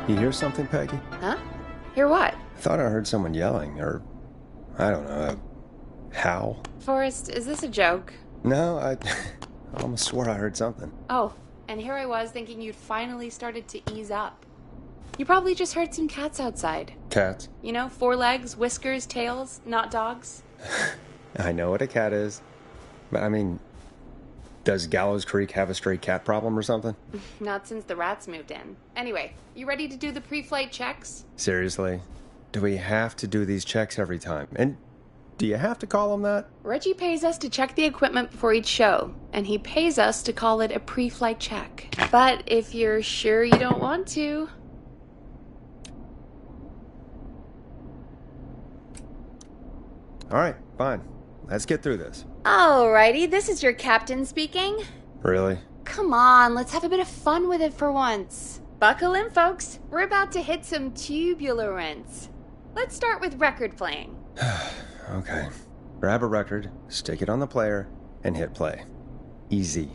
You hear something, Peggy? Huh? Hear what? I thought I heard someone yelling, or, I don't know, a howl. Forrest, is this a joke? No, I almost swore I heard something. Oh, and here I was thinking you'd finally started to ease up. You probably just heard some cats outside. Cats? You know, 4 legs, whiskers, tails, not dogs. I know what a cat is. But, I mean, does Gallows Creek have a stray cat problem or something? Not since the rats moved in. Anyway, you ready to do the pre-flight checks? Seriously? Do we have to do these checks every time? And do you have to call them that? Reggie pays us to check the equipment before each show, and he pays us to call it a pre-flight check. But if you're sure you don't want to... All right, fine. Let's get through this. Alrighty, this is your captain speaking. Really? Come on, let's have a bit of fun with it for once. Buckle in, folks. We're about to hit some tubulance. Let's start with record playing. Okay. Grab a record, stick it on the player, and hit play. Easy.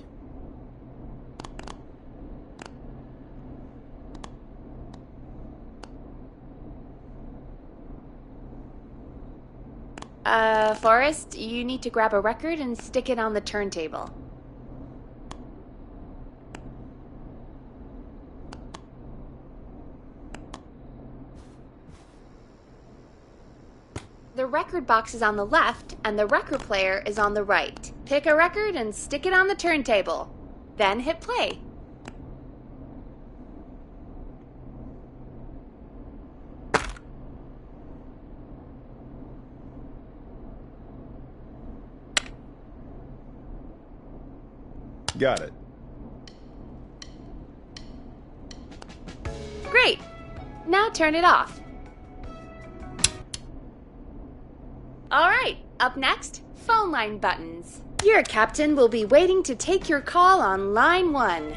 Forrest, you need to grab a record and stick it on the turntable. The record box is on the left, and the record player is on the right. Pick a record and stick it on the turntable. Then hit play. Got it. Great! Now turn it off. Alright, up next, phone line buttons. Your captain will be waiting to take your call on line 1.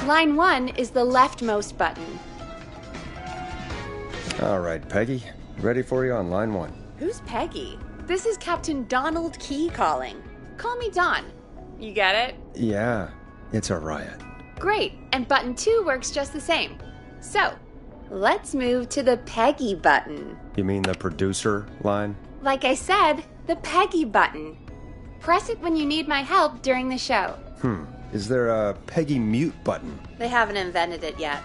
Line 1 is the leftmost button. All right, Peggy. Ready for you on line 1. Who's Peggy? This is Captain Donald Key calling. Call me Don. You get it? Yeah, it's a riot. Great, and button 2 works just the same. So, let's move to the Peggy button. You mean the producer line? Like I said, the Peggy button. Press it when you need my help during the show. Is there a Peggy mute button? They haven't invented it yet.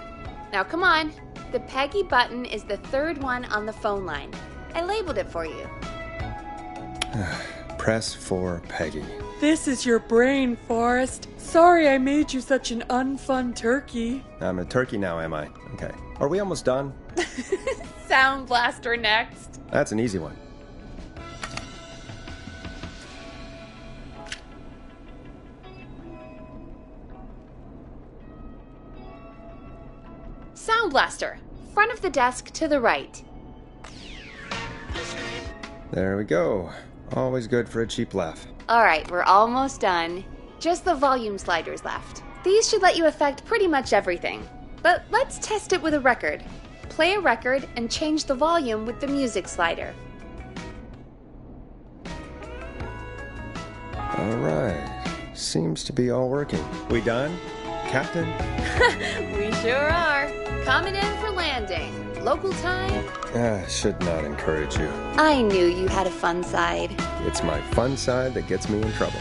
Now come on. The Peggy button is the 3rd one on the phone line. I labeled it for you. Press for Peggy. This is your brain, Forrest. Sorry I made you such an unfun turkey. I'm a turkey now, am I? Okay. Are we almost done? Sound Blaster next. That's an easy one. Sound Blaster. Front of the desk to the right. There we go. Always good for a cheap laugh. Alright, we're almost done. Just the volume sliders left. These should let you affect pretty much everything. But let's test it with a record. Play a record and change the volume with the music slider. All right. Seems to be all working. We done, Captain? We sure are. Coming in for landing. Local time. Should not encourage you. I knew you had a fun side. It's my fun side that gets me in trouble.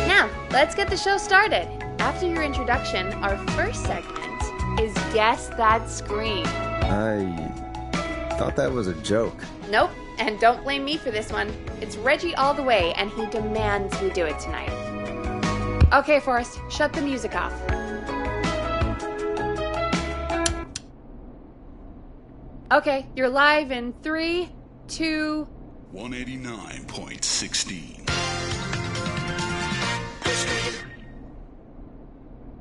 Now, let's get the show started. After your introduction, our first segment is Guess That Scream. I thought that was a joke. Nope, and don't blame me for this one. It's Reggie all the way, and he demands we do it tonight. Okay, Forrest, shut the music off. Okay, you're live in 3, 2... 189.16.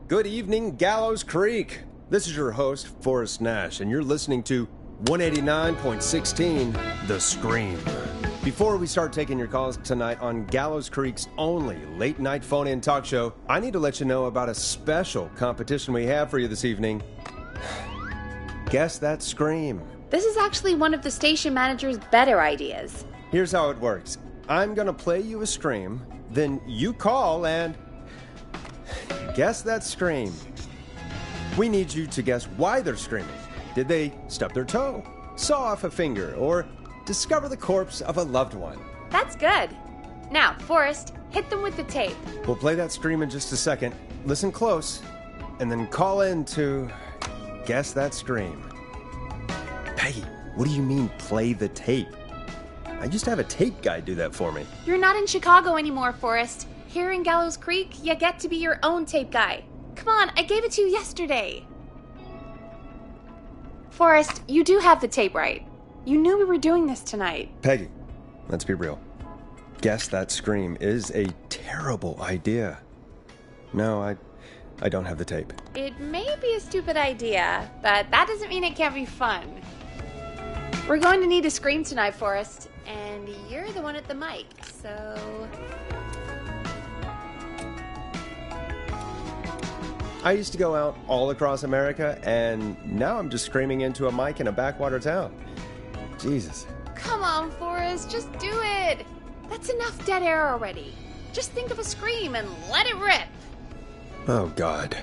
Good evening, Gallows Creek. This is your host, Forrest Nash, and you're listening to 189.16, The Scream. Before we start taking your calls tonight on Gallows Creek's only late-night phone-in talk show, I need to let you know about a special competition we have for you this evening. Guess That Scream. This is actually one of the station manager's better ideas. Here's how it works. I'm gonna play you a scream, then you call and guess that scream. We need you to guess why they're screaming. Did they stub their toe, saw off a finger, or discover the corpse of a loved one? That's good. Now, Forrest, hit them with the tape. We'll play that scream in just a second. Listen close, and then call in to guess that scream. Peggy, what do you mean, play the tape? I used to have a tape guy do that for me. You're not in Chicago anymore, Forrest. Here in Gallows Creek, you get to be your own tape guy. Come on, I gave it to you yesterday. Forrest, you do have the tape right. You knew we were doing this tonight. Peggy, let's be real. Guess that scream is a terrible idea. No, I don't have the tape. It may be a stupid idea, but that doesn't mean it can't be fun. We're going to need a scream tonight, Forrest, and you're the one at the mic, so... I used to go out all across America, and now I'm just screaming into a mic in a backwater town. Jesus. Come on, Forrest, just do it. That's enough dead air already. Just think of a scream and let it rip. Oh, God.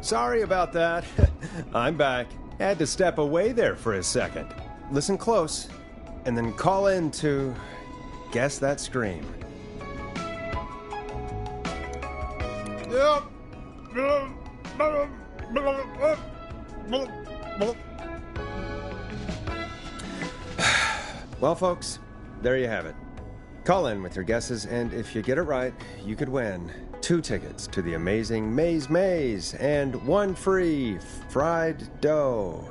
Sorry about that. I'm back. Had to step away there for a second. Listen close, and then call in to guess that scream. Well, folks, there you have it. Call in with your guesses, and if you get it right, you could win 2 tickets to the amazing Maze and 1 free fried dough.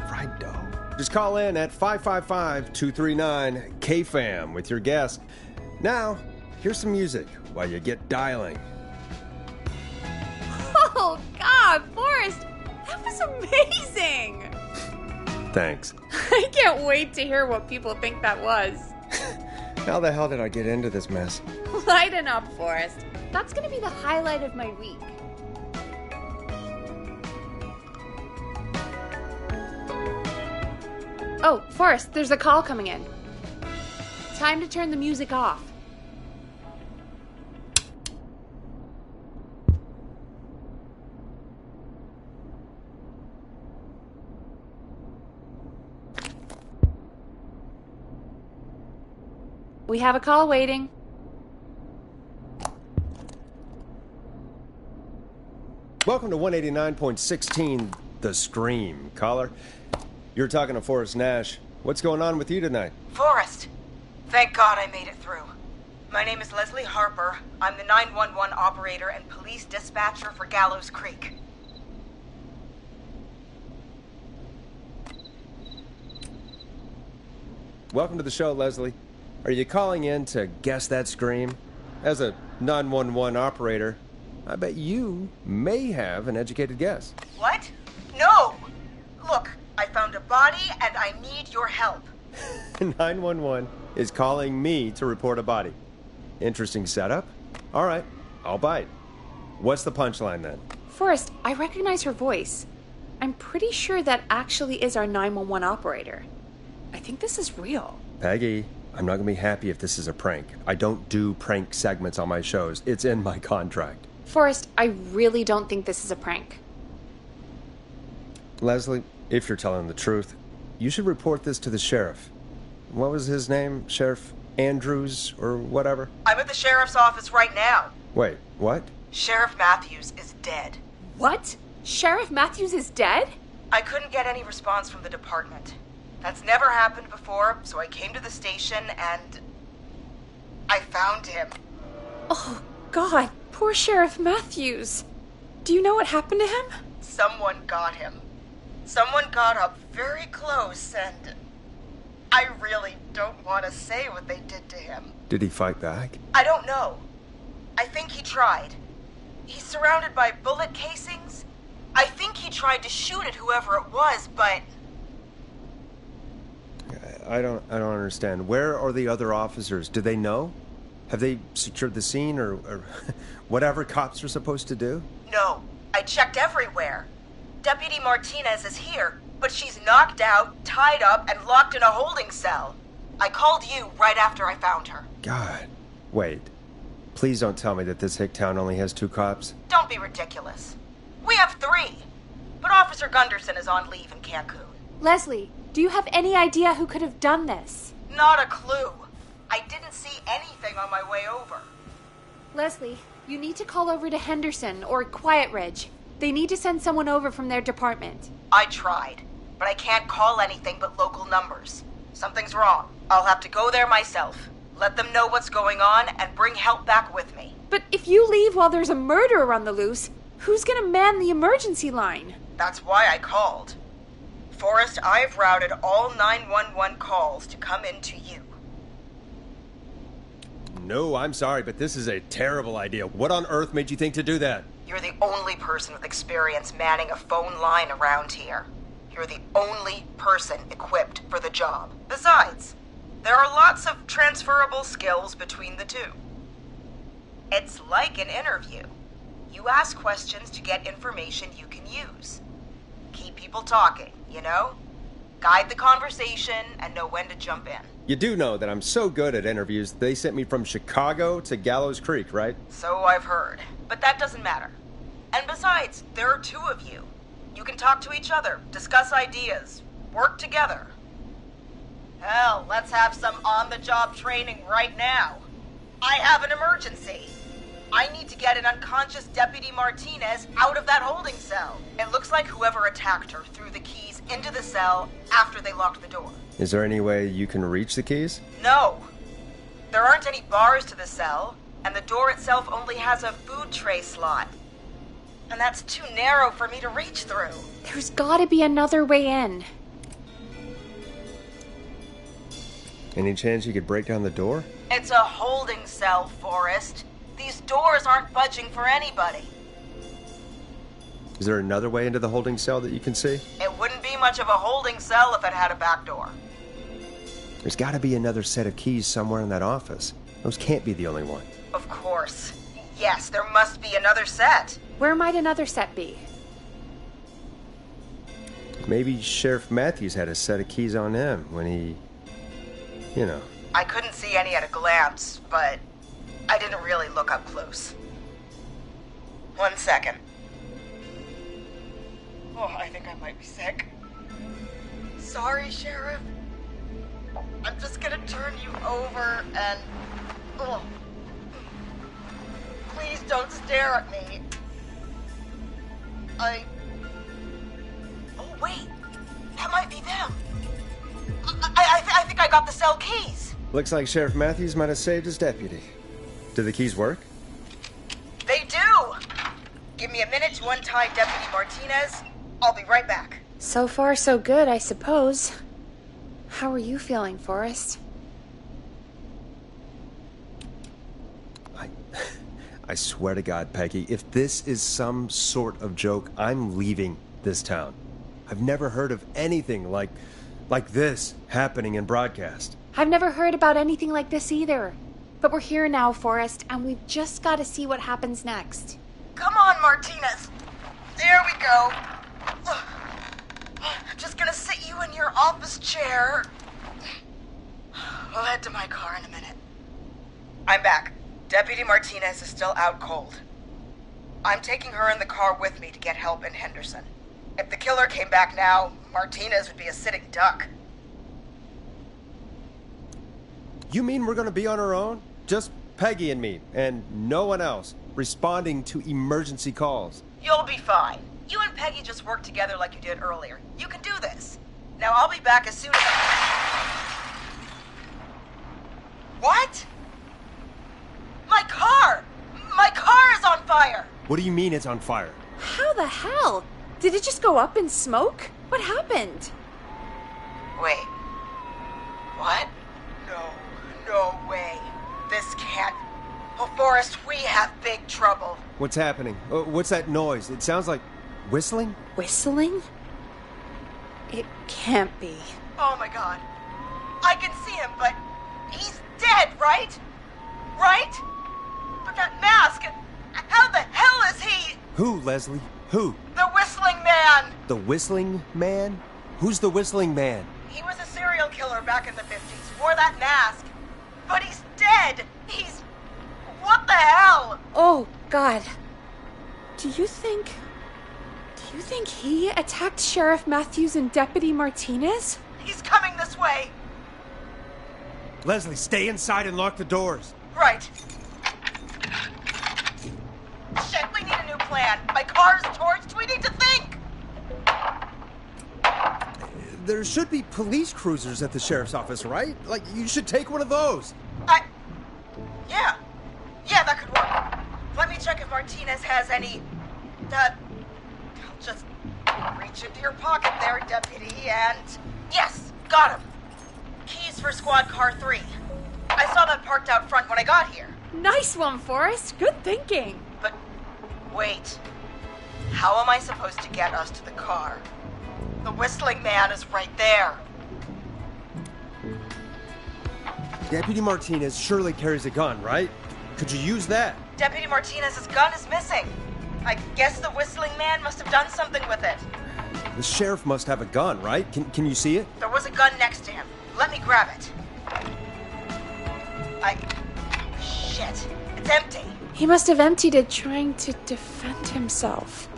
Fried dough. Just call in at 555-239-KFAM with your guess. Now, here's some music while you get dialing. Oh, God, Forrest, that was amazing. Thanks. I can't wait to hear what people think that was. How the hell did I get into this mess? Lighten up, Forrest. That's going to be the highlight of my week. Oh, Forrest, there's a call coming in. Time to turn the music off. We have a call waiting. Welcome to 189.16, The Scream. Caller, you're talking to Forrest Nash. What's going on with you tonight? Forrest, thank God I made it through. My name is Leslie Harper. I'm the 911 operator and police dispatcher for Gallows Creek. Welcome to the show, Leslie. Are you calling in to guess that scream? As a 911 operator, I bet you may have an educated guess. What? No! Look, I found a body and I need your help. 911 is calling me to report a body. Interesting setup. All right, I'll bite. What's the punchline then? Forrest, I recognize her voice. I'm pretty sure that actually is our 911 operator. I think this is real. Peggy, I'm not going to be happy if this is a prank. I don't do prank segments on my shows. It's in my contract. Forrest, I really don't think this is a prank. Leslie, if you're telling the truth, you should report this to the sheriff. What was his name? Sheriff Andrews or whatever? I'm at the sheriff's office right now. Wait, what? Sheriff Matthews is dead. What? Sheriff Matthews is dead? I couldn't get any response from the department. That's never happened before, so I came to the station and I found him. Oh, God, poor Sheriff Matthews. Do you know what happened to him? Someone got him. Someone got up very close and I really don't want to say what they did to him. Did he fight back? I don't know. I think he tried. He's surrounded by bullet casings. I think he tried to shoot at whoever it was, but... I don't understand. Where are the other officers? Do they know? Have they secured the scene or whatever cops are supposed to do? No, I checked everywhere. Deputy Martinez is here, but she's knocked out, tied up, and locked in a holding cell. I called you right after I found her. God. Wait. Please don't tell me that this hick town only has 2 cops. Don't be ridiculous. We have 3. But Officer Gunderson is on leave in Cancun. Leslie, do you have any idea who could have done this? Not a clue. I didn't see anything on my way over. Leslie, you need to call over to Henderson or Quiet Ridge. They need to send someone over from their department. I tried, but I can't call anything but local numbers. Something's wrong. I'll have to go there myself. Let them know what's going on and bring help back with me. But if you leave while there's a murderer on the loose, who's gonna man the emergency line? That's why I called. Forrest, I've routed all 911 calls to come in to you. No, I'm sorry, but this is a terrible idea. What on earth made you think to do that? You're the only person with experience manning a phone line around here. You're the only person equipped for the job. Besides, there are lots of transferable skills between the two. It's like an interview. You ask questions to get information you can use. Keep people talking, you know? Guide the conversation and know when to jump in. You do know that I'm so good at interviews, they sent me from Chicago to Gallows Creek, right? So I've heard. But that doesn't matter. And besides, there are 2 of you. You can talk to each other, discuss ideas, work together. Hell, let's have some on-the-job training right now. I have an emergency. I need to get an unconscious Deputy Martinez out of that holding cell. It looks like whoever attacked her threw the keys into the cell after they locked the door. Is there any way you can reach the keys? No. There aren't any bars to the cell, and the door itself only has a food tray slot. And that's too narrow for me to reach through. There's gotta be another way in. Any chance you could break down the door? It's a holding cell, Forrest. These doors aren't budging for anybody. Is there another way into the holding cell that you can see? It wouldn't be much of a holding cell if it had a back door. There's gotta be another set of keys somewhere in that office. Those can't be the only one. Of course. Yes, there must be another set. Where might another set be? Maybe Sheriff Matthews had a set of keys on him when he... you know. I couldn't see any at a glance, but I didn't really look up close. 1 second. Oh, I think I might be sick. Sorry, Sheriff. I'm just gonna turn you over and... Oh. Please don't stare at me. Oh, wait. That might be them. I think I got the cell keys. Looks like Sheriff Matthews might have saved his deputy. Do the keys work? They do! Give me a minute to untie Deputy Martinez. I'll be right back. So far, so good, I suppose. How are you feeling, Forrest? I swear to God, Peggy, if this is some sort of joke, I'm leaving this town. I've never heard of anything like this happening in broadcast. I've never heard about anything like this either. But we're here now, Forrest, and we've just got to see what happens next. Come on, Martinez. There we go. I'm just gonna sit you in your office chair. We'll head to my car in a minute. I'm back. Deputy Martinez is still out cold. I'm taking her in the car with me to get help in Henderson. If the killer came back now, Martinez would be a sitting duck. You mean we're gonna be on our own? Just Peggy and me, and no one else, responding to emergency calls. You'll be fine. You and Peggy just worked together like you did earlier. You can do this. Now I'll be back as soon as What? My car! My car is on fire! What do you mean it's on fire? How the hell? Did it just go up in smoke? What happened? Wait. What? No way. This can't... Oh, Forrest, we have big trouble. What's happening? What's that noise? It sounds like whistling? Whistling? It can't be. Oh my God. I can see him, but he's dead, right? Right? But that mask, how the hell is he? Who, Leslie? Who? The Whistling Man. The Whistling Man? Who's the Whistling Man? He was a serial killer back in the 50s. Wore that mask. But he's dead. What the hell? Oh, God. Do you think he attacked Sheriff Matthews and Deputy Martinez? He's coming this way. Leslie, stay inside and lock the doors. Right. Shit, we need a new plan. My car's torched. We need to think. There should be police cruisers at the sheriff's office, right? Like, you should take one of those. Yeah, that could work. Let me check if Martinez has any... I'll just reach into your pocket there, Deputy, and... Yes, got him. Keys for Squad Car 3. I saw that parked out front when I got here. Nice one, Forrest. Good thinking. But wait. How am I supposed to get us to the car? The Whistling Man is right there. Deputy Martinez surely carries a gun, right? Could you use that? Deputy Martinez's gun is missing. I guess the Whistling Man must have done something with it. The sheriff must have a gun, right? Can you see it? There was a gun next to him. Let me grab it. Shit. It's empty. He must have emptied it trying to defend himself.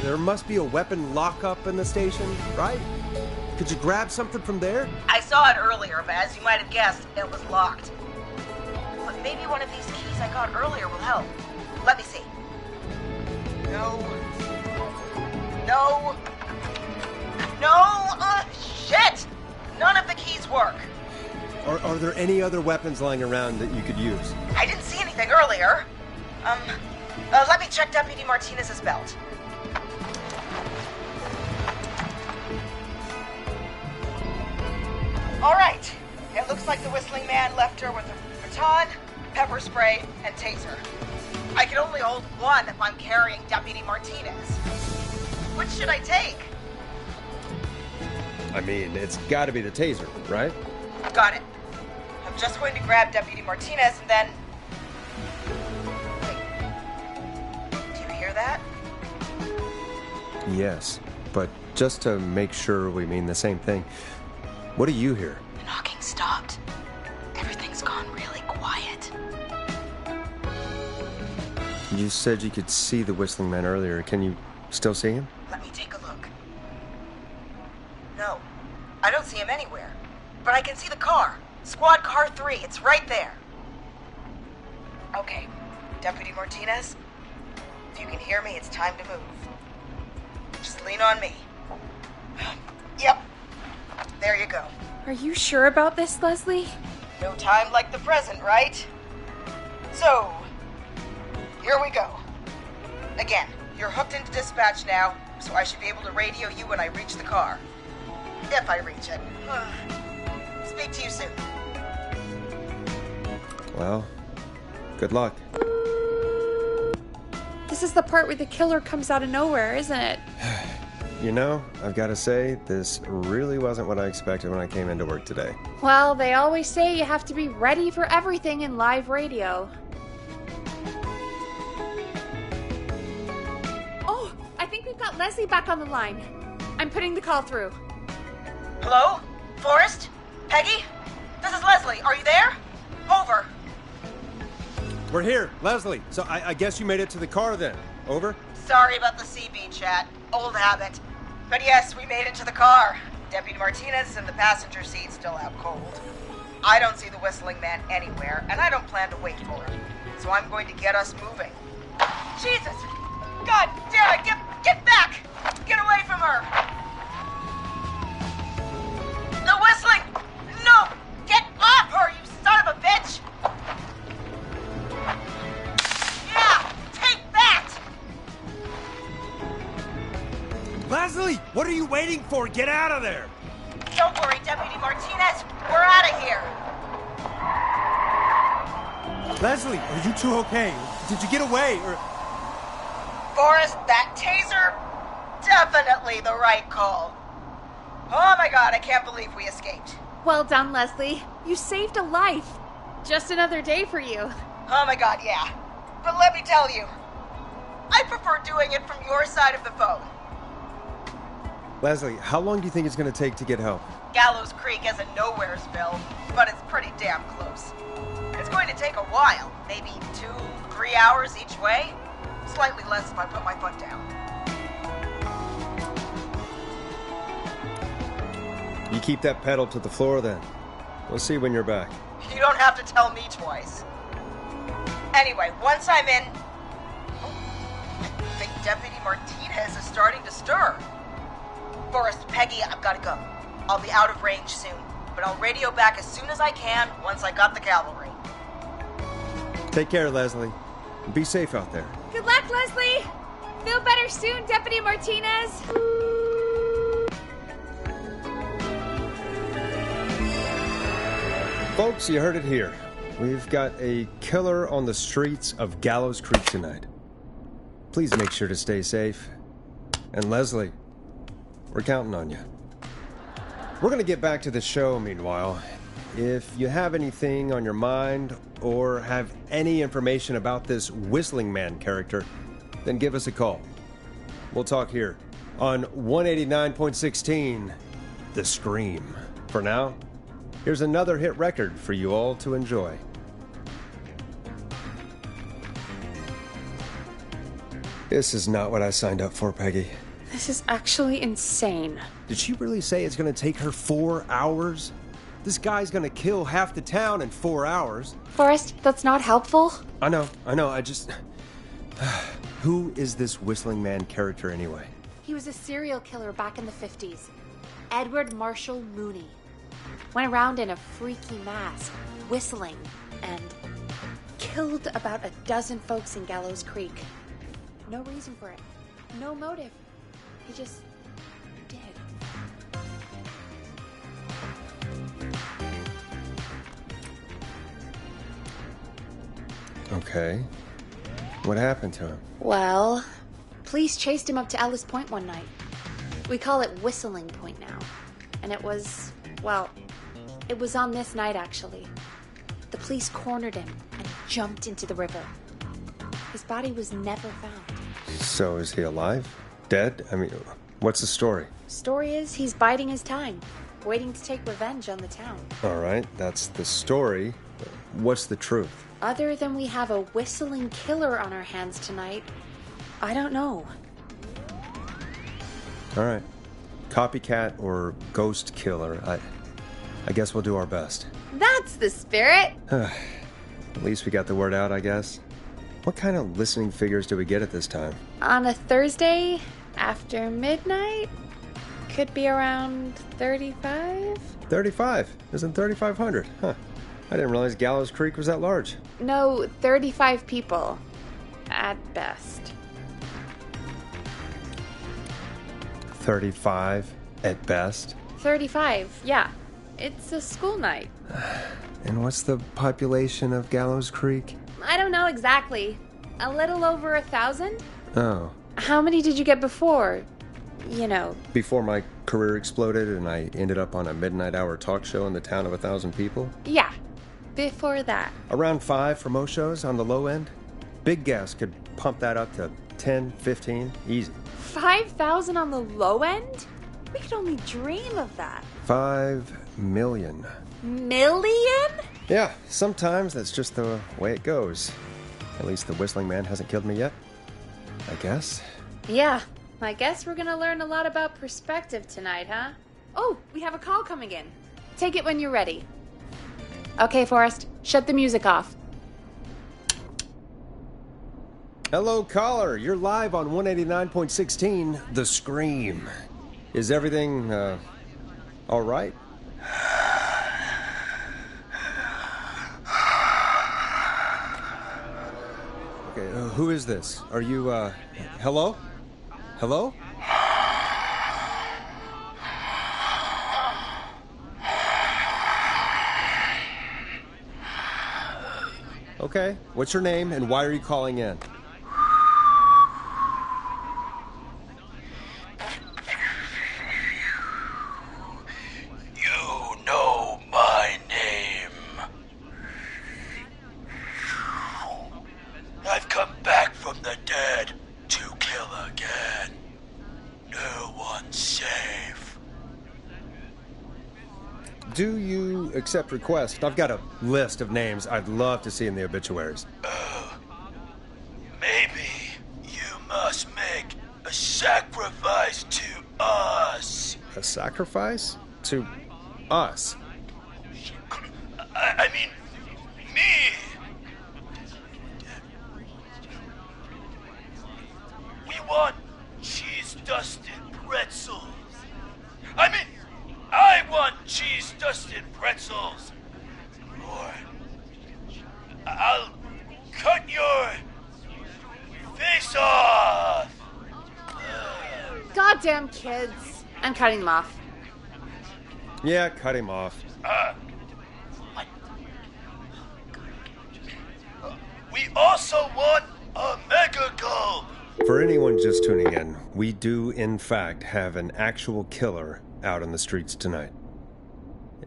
There must be a weapon lockup in the station, right? Could you grab something from there? I saw it earlier, but as you might have guessed, it was locked. But maybe one of these keys I got earlier will help. Let me see. No. Shit! None of the keys work. Are there any other weapons lying around that you could use? I didn't see anything earlier. Let me check Deputy Martinez's belt. All right. It looks like the Whistling Man left her with a baton, pepper spray, and taser. I can only hold one if I'm carrying Deputy Martinez. Which should I take? I mean, it's gotta be the taser, right? Got it. I'm just going to grab Deputy Martinez and then... Wait. Do you hear that? Yes, but just to make sure we mean the same thing, what do you hear? The knocking stopped. Everything's gone really quiet. You said you could see the Whistling Man earlier. Can you still see him? Let me take a look. No, I don't see him anywhere. But I can see the car. Squad Car 3, it's right there. Okay, Deputy Martinez, if you can hear me, it's time to move. Just lean on me. Yep, there you go. Are you sure about this, Leslie? No time like the present, right? So, here we go. Again, you're hooked into dispatch now, so I should be able to radio you when I reach the car. If I reach it. Speak to you soon. Well, good luck. This is the part where the killer comes out of nowhere, isn't it? You know, I've got to say, this really wasn't what I expected when I came into work today. Well, they always say you have to be ready for everything in live radio. Oh, I think we've got Leslie back on the line. I'm putting the call through. Hello? Forrest? Peggy? This is Leslie. Are you there? Over. We're here, Leslie. So I guess you made it to the car then. Over? Sorry about the CB chat. Old habit. But yes, we made it to the car. Deputy Martinez is in the passenger seat, still out cold. I don't see the Whistling Man anywhere, and I don't plan to wait for him. So I'm going to get us moving. Jesus! God damn it! Get back! Get away from her! The Whistling! No! Get off her, you son of a bitch! Yeah! Take that! Leslie, what are you waiting for? Get out of there! Don't worry, Deputy Martinez. We're out of here. Leslie, are you two okay? Did you get away, or... Forrest, that taser? Definitely the right call. Oh my god, I can't believe we escaped. Well done, Leslie. You saved a life. Just another day for you. Oh my god, yeah. But let me tell you, I prefer doing it from your side of the phone. Leslie, how long do you think it's going to take to get help? Gallows Creek isn't Nowheresville, but it's pretty damn close. It's going to take a while, maybe 2-3 hours each way. Slightly less if I put my foot down. You keep that pedal to the floor then. We'll see when you're back. You don't have to tell me twice. Anyway, once I'm in... I think Deputy Martinez is starting to stir. Forrest, Peggy, I've got to go. I'll be out of range soon, but I'll radio back as soon as I can once I got the cavalry. Take care, Leslie. Be safe out there. Good luck, Leslie! Feel better soon, Deputy Martinez! Folks, you heard it here. We've got a killer on the streets of Gallows Creek tonight. Please make sure to stay safe. And Leslie, we're counting on you. We're going to get back to the show meanwhile. If you have anything on your mind or have any information about this Whistling Man character, then give us a call. We'll talk here on 189.16, The Scream. For now, here's another hit record for you all to enjoy. This is not what I signed up for, Peggy. This is actually insane. Did she really say it's going to take her 4 hours? This guy's going to kill half the town in 4 hours. Forrest, that's not helpful. I know, I just... Who is this Whistling Man character anyway? He was a serial killer back in the 50s. Edward Marshall Mooney. Went around in a freaky mask, whistling, and killed about a dozen folks in Gallows Creek. No reason for it. No motive. He just did. Okay. What happened to him? Well, police chased him up to Ellis Point one night. We call it Whistling Point now. And it was, well, it was on this night actually. The police cornered him and jumped into the river. His body was never found. So is he alive? Dead? I mean, what's the story? Story is he's biding his time, waiting to take revenge on the town. All right, that's the story. What's the truth? Other than we have a whistling killer on our hands tonight, I don't know. All right. Copycat or ghost killer, I guess we'll do our best. That's the spirit! At least we got the word out, I guess. What kind of listening figures do we get at this time? On a Thursday after midnight, could be around 35? 35? Isn't 3,500? Huh. I didn't realize Gallows Creek was that large. No, 35 people. At best. 35 at best? 35, yeah. It's a school night. And what's the population of Gallows Creek? I don't know exactly. A little over 1,000? Oh. How many did you get before? You know. Before my career exploded and I ended up on a midnight hour talk show in the town of 1,000 people? Yeah. Before that. Around 5 for most shows on the low end. Big Gas could pump that up to 10, 15, easy. 5,000 on the low end? We could only dream of that. 5 million. Million? Yeah, sometimes that's just the way it goes. At least the Whistling Man hasn't killed me yet. I guess. Yeah, I guess we're gonna learn a lot about perspective tonight, huh? Oh, we have a call coming in. Take it when you're ready. Okay, Forrest, shut the music off. Hello, caller. You're live on 189.16, The Scream. Is everything, all right? Okay, who is this? Are you, hello? Hello? Okay, what's your name and why are you calling in? You know my name. I've come back from the dead to kill again. No one's safe. do you accept requests? I've got a list of names I'd love to see in the obituaries. Maybe you must make a sacrifice to us. A sacrifice? To us? I mean, me. We want cheese-dusted pretzels. I want cheese-dusted pretzels. Or I'll cut your face off. Goddamn kids. I'm cutting them off. Yeah, cut him off. What? We also want a mega gulp. For anyone just tuning in, we do, in fact, have an actual killer out on the streets tonight.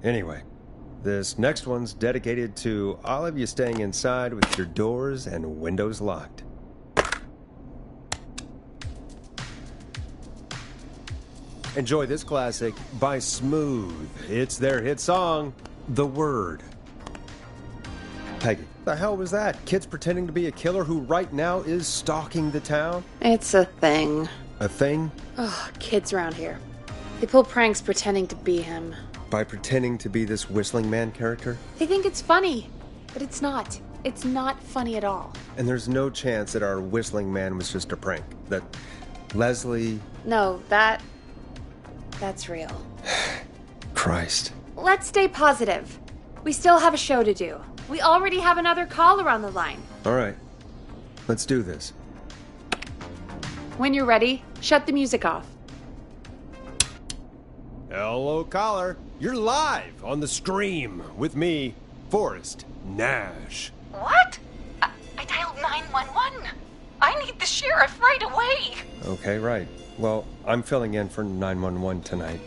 Anyway, this next one's dedicated to all of you staying inside with your doors and windows locked. Enjoy this classic by Smooth. It's their hit song, The Word. Peggy, the hell was that? Kids pretending to be a killer who right now is stalking the town? It's a thing. A thing? Oh, kids around here. They pull pranks pretending to be him. By pretending to be this Whistling Man character? They think it's funny, but it's not. It's not funny at all. And there's no chance that our Whistling Man was just a prank. That Leslie... No, that's real. Christ. Let's stay positive. We still have a show to do. We already have another caller on the line. All right. Let's do this. When you're ready, shut the music off. Hello, caller. You're live on the Scream with me, Forrest Nash. What? I dialed 911. I need the sheriff right away. Okay, right. Well, I'm filling in for 911 tonight.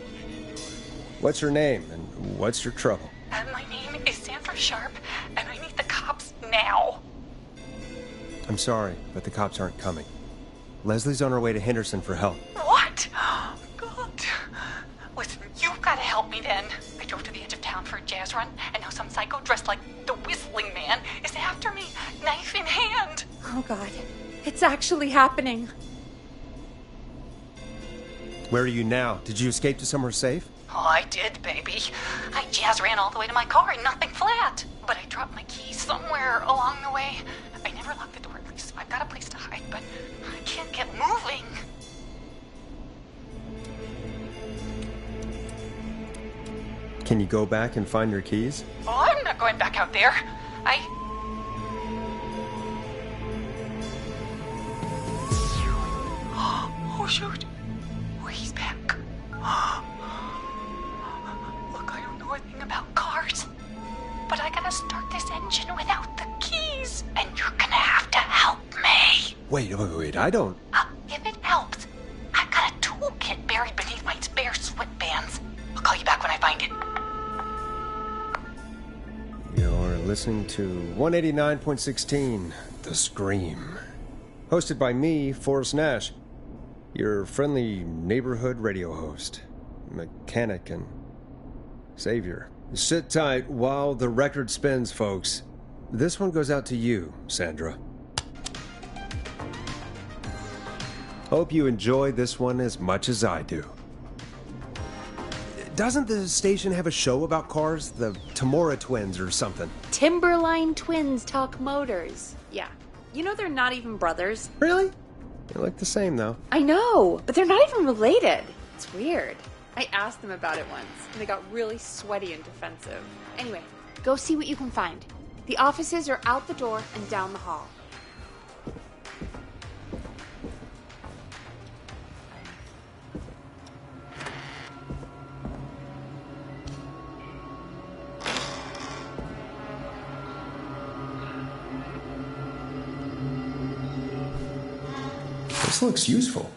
What's your name and what's your trouble? My name is Sandra Sharp, and I need the cops now. I'm sorry, but the cops aren't coming. Leslie's on her way to Henderson for help. What? God. Listen, you've got to help me then. I drove to the edge of town for a jazz run, and now some psycho dressed like the Whistling Man is after me, knife in hand. Oh, God. It's actually happening. Where are you now? Did you escape to somewhere safe? Oh, I did, baby. I jazz ran all the way to my car and nothing flat. But I dropped my keys somewhere along the way. I never locked the door, at least. I've got a place to hide, but I can't get moving. Can you go back and find your keys? Oh, I'm not going back out there. Oh, shoot. Oh, he's back. Look, I don't know a thing about cars, but I gotta start this engine without the keys, and you're gonna have to help me. Wait, I don't... If it helps, I've got a toolkit buried beneath my spare sweatbands. I'll call you back when I find it. You're listening to 189.16, The Scream. Hosted by me, Forrest Nash, your friendly neighborhood radio host, mechanic and savior. Sit tight while the record spins, folks. This one goes out to you, Sandra. Hope you enjoy this one as much as I do. Doesn't the station have a show about cars? The Tamora twins or something? Timberline twins talk motors. Yeah. You know they're not even brothers. Really? They look the same, though. I know, but they're not even related. It's weird. I asked them about it once, and they got really sweaty and defensive. Anyway, go see what you can find. The offices are out the door and down the hall. This looks useful.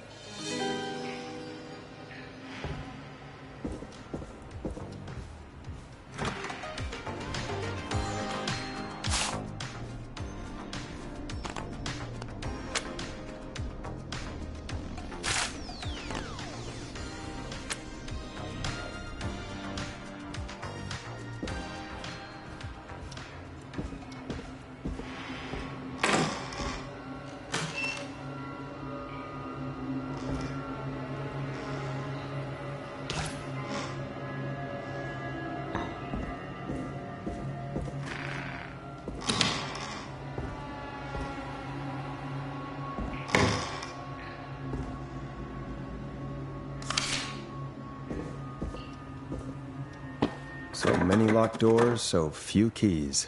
So many locked doors, so few keys.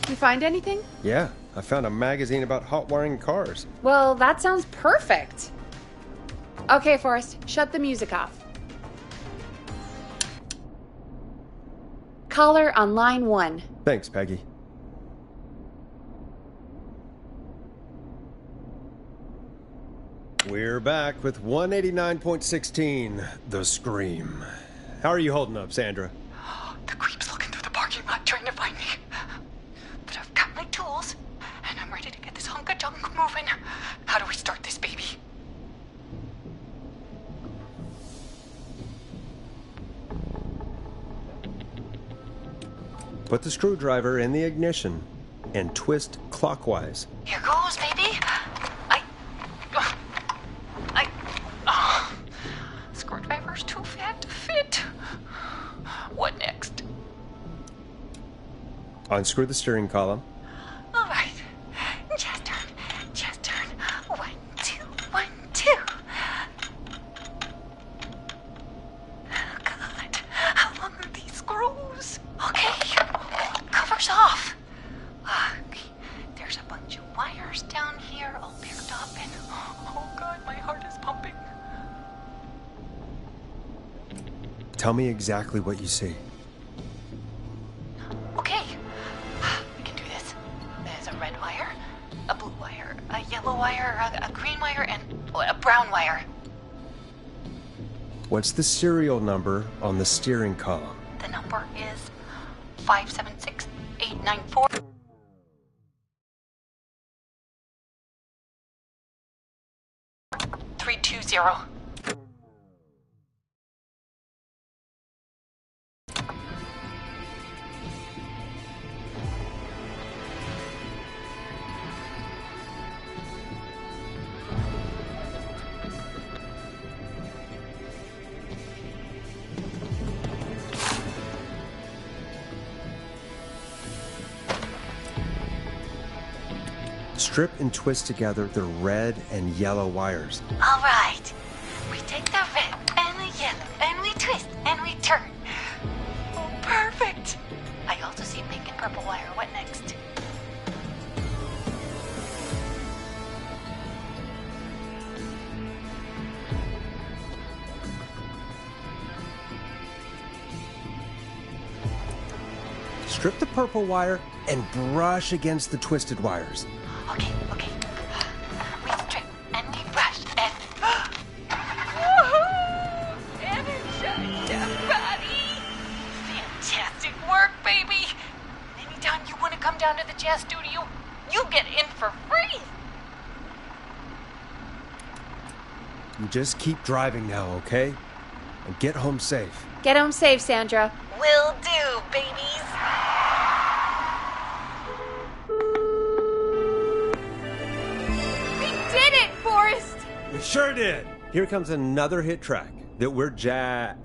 You find anything? Yeah, I found a magazine about hot wiring cars. Well, that sounds perfect. Okay, Forrest, shut the music off. Caller on line 1. Thanks, Peggy. We're back with 189.16, The Scream. How are you holding up, Sandra? The creep's looking through the parking lot trying to find me. But I've got my tools, and I'm ready to get this hunk of junk moving. How do we start this baby? Put the screwdriver in the ignition and twist clockwise. Here goes, baby. Screwdriver's too fat to fit. What next? Unscrew the steering column. All right. Just turn. Just turn. 1, 2, 1, 2. Oh, God. How long are these screws? Okay. Cover's off. Okay. There's a bunch of wires down here all paired up and... Oh, God, my heart is pumping. Tell me exactly what you see. Okay. We can do this. There's a red wire, a blue wire, a yellow wire, a green wire, and a brown wire. What's the serial number on the steering column? The number is 576894. 320. Strip and twist together the red and yellow wires. All right. We take the red and the yellow and we twist and we turn. Oh, perfect. I also see pink and purple wire. What next? Strip the purple wire and brush against the twisted wires. Okay. We strip and we brush and... Energized body! Fantastic work, baby! Anytime you want to come down to the jazz studio, you get in for free! You just keep driving now, okay? And get home safe. Get home safe, Sandra. Will do, babies! We sure did. Here comes another hit track that we're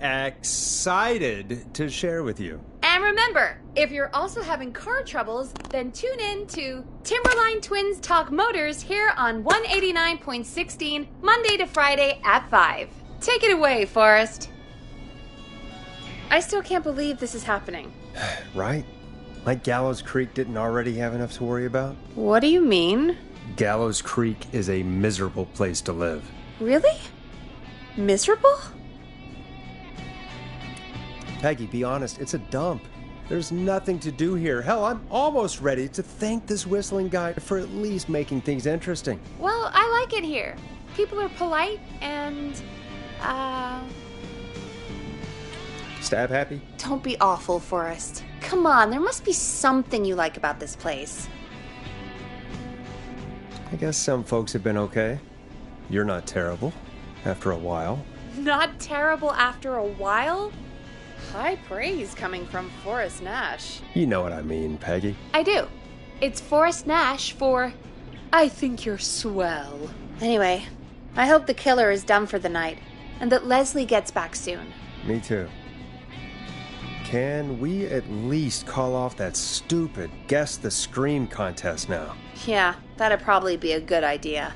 excited to share with you. And remember, if you're also having car troubles, then tune in to Timberline Twins Talk Motors here on 189.16, Monday to Friday at 5. Take it away, Forrest. I still can't believe this is happening. Right? Like Gallows Creek didn't already have enough to worry about? What do you mean? Gallows Creek is a miserable place to live. Really? Miserable? Peggy, be honest, it's a dump. There's nothing to do here. Hell, I'm almost ready to thank this whistling guy for at least making things interesting. Well, I like it here. People are polite and, Stab happy? don't be awful, Forrest. Come on, there must be something you like about this place. I guess some folks have been okay. You're not terrible. After a while. Not terrible after a while? High praise coming from Forrest Nash. You know what I mean, Peggy. I do. It's Forrest Nash for I think you're swell. Anyway, I hope the killer is done for the night and that Leslie gets back soon. Me too. Can we at least call off that stupid Guess the Scream contest now? Yeah, that'd probably be a good idea.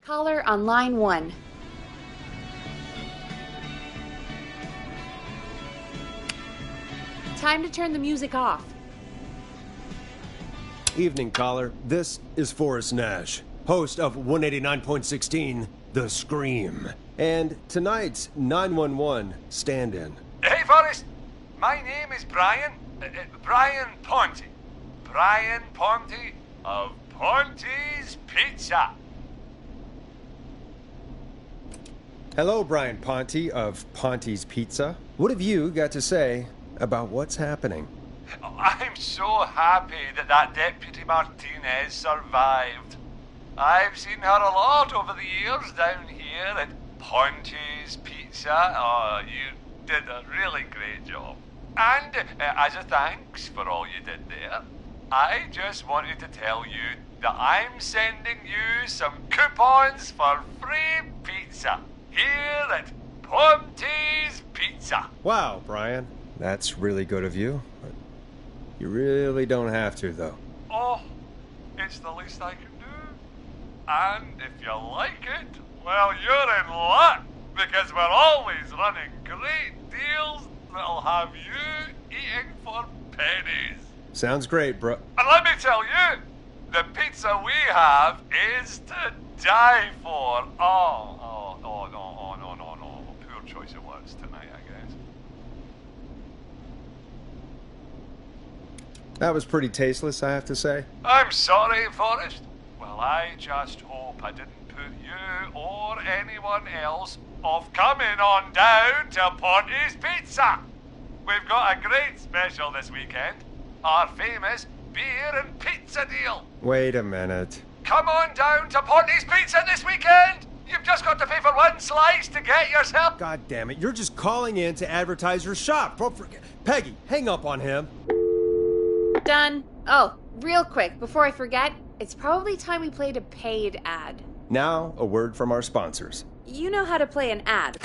Caller on line 1. Time to turn the music off. Evening, caller. This is Forrest Nash, host of 189.16, The Scream. And tonight's 911 stand-in. Hey, Forrest. My name is Brian. Brian Ponte. Brian Ponte of Ponte's Pizza. Hello, Brian Ponte of Ponte's Pizza. What have you got to say about what's happening? I'm so happy that Deputy Martinez survived. I've seen her a lot over the years down here at Ponte's Pizza. Oh, you did a really great job. And as a thanks for all you did there, I just wanted to tell you that I'm sending you some coupons for free pizza here at Ponte's Pizza. Wow, Brian. That's really good of you. But you really don't have to, though. Oh, it's the least I can do. And if you like it, well, you're in luck, because we're always running great deals that'll have you eating for pennies. Sounds great, bro. And let me tell you, the pizza we have is to die for. No. Poor choice of words tonight, I guess. That was pretty tasteless, I have to say. I'm sorry, Forrest. Well, I just hope I didn't put you or anyone else off coming on down to Ponte's Pizza. We've got a great special this weekend. Our famous beer and pizza deal. Wait a minute. Come on down to Ponte's Pizza this weekend. You've just got to pay for one slice to get yourself. God damn it, you're just calling in to advertise your shop. Peggy, hang up on him. Done. Oh, real quick, before I forget, it's probably time we played a paid ad. Now, a word from our sponsors. You know how to play an ad.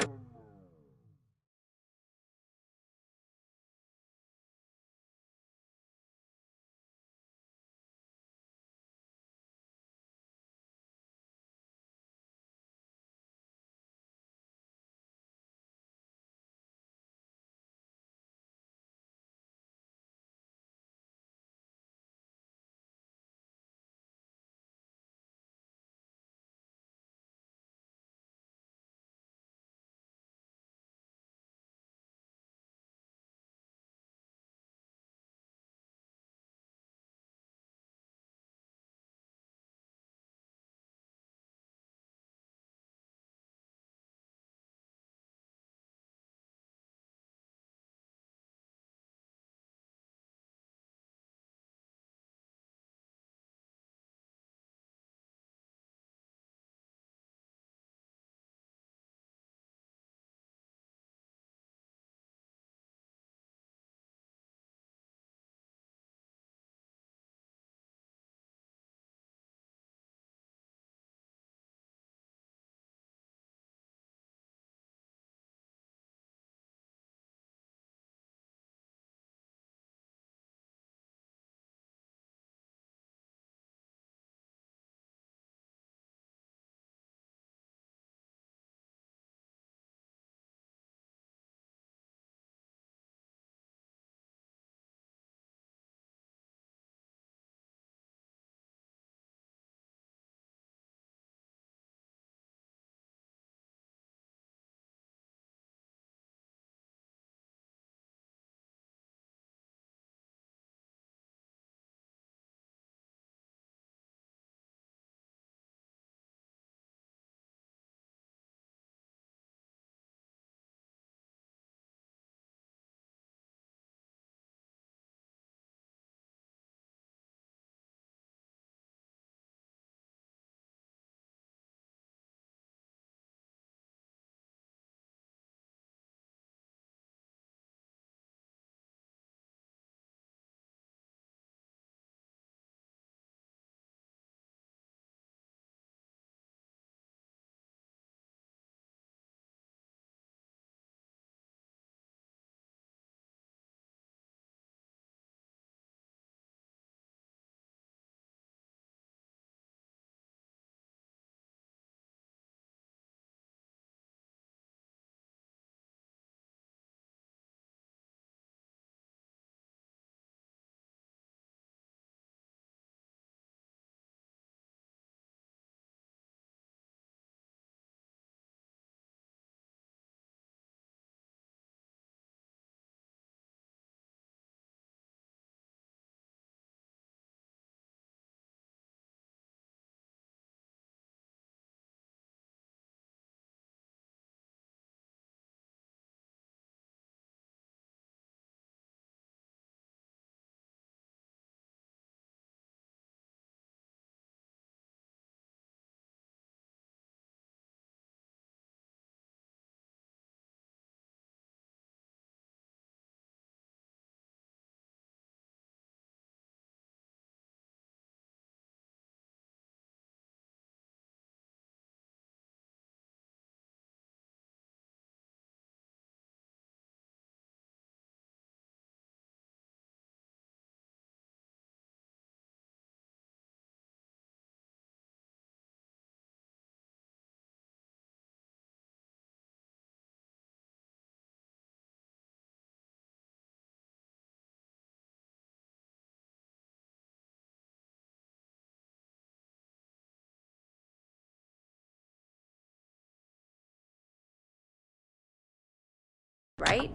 right?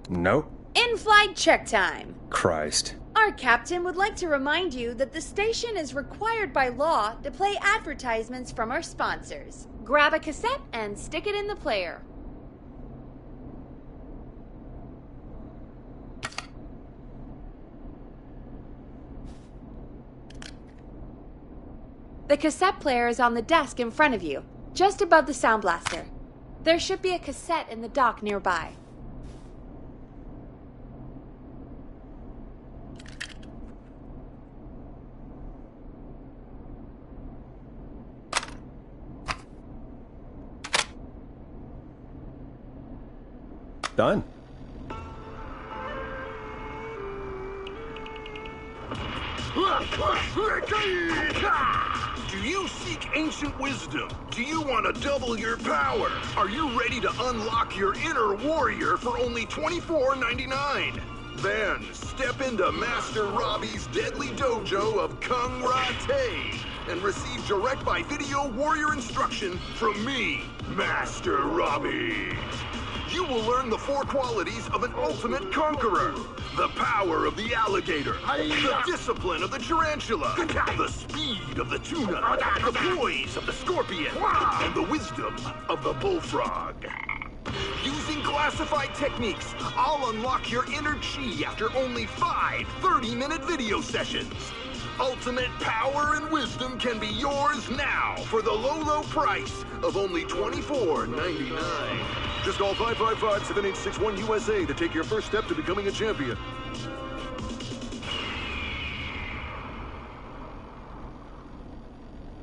Nope. In-flight check time. Christ. Our captain would like to remind you that the station is required by law to play advertisements from our sponsors. Grab a cassette and stick it in the player. The cassette player is on the desk in front of you, just above the sound blaster. There should be a cassette in the dock nearby. Done. Do you seek ancient wisdom? Do you want to double your power? Are you ready to unlock your inner warrior for only $24.99? Then step into Master Robbie's deadly dojo of Kung Rate and receive direct by video warrior instruction from me, Master Robbie. You will learn the 4 qualities of an ultimate conqueror. The power of the alligator, the discipline of the tarantula, the speed of the tuna, the poise of the scorpion, and the wisdom of the bullfrog. Using classified techniques, I'll unlock your inner chi after only 5 30-minute video sessions. Ultimate power and wisdom can be yours now for the low price of only $24.99. Just call 555-7861 USA to take your first step to becoming a champion.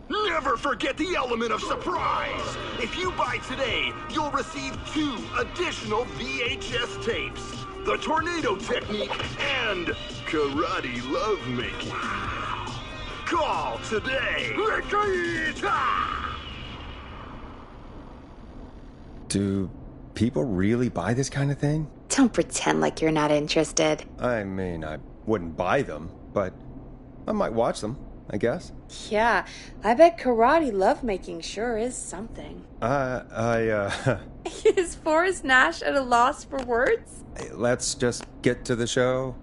Never forget the element of surprise! If you buy today, you'll receive 2 additional VHS tapes. The Tornado Technique and Karate Lovemaking. Call today! Do people really buy this kind of thing? Don't pretend like you're not interested. I mean, I wouldn't buy them, but I might watch them, I guess. Yeah, I bet karate lovemaking sure is something. Is Forrest Nash at a loss for words? Let's just get to the show.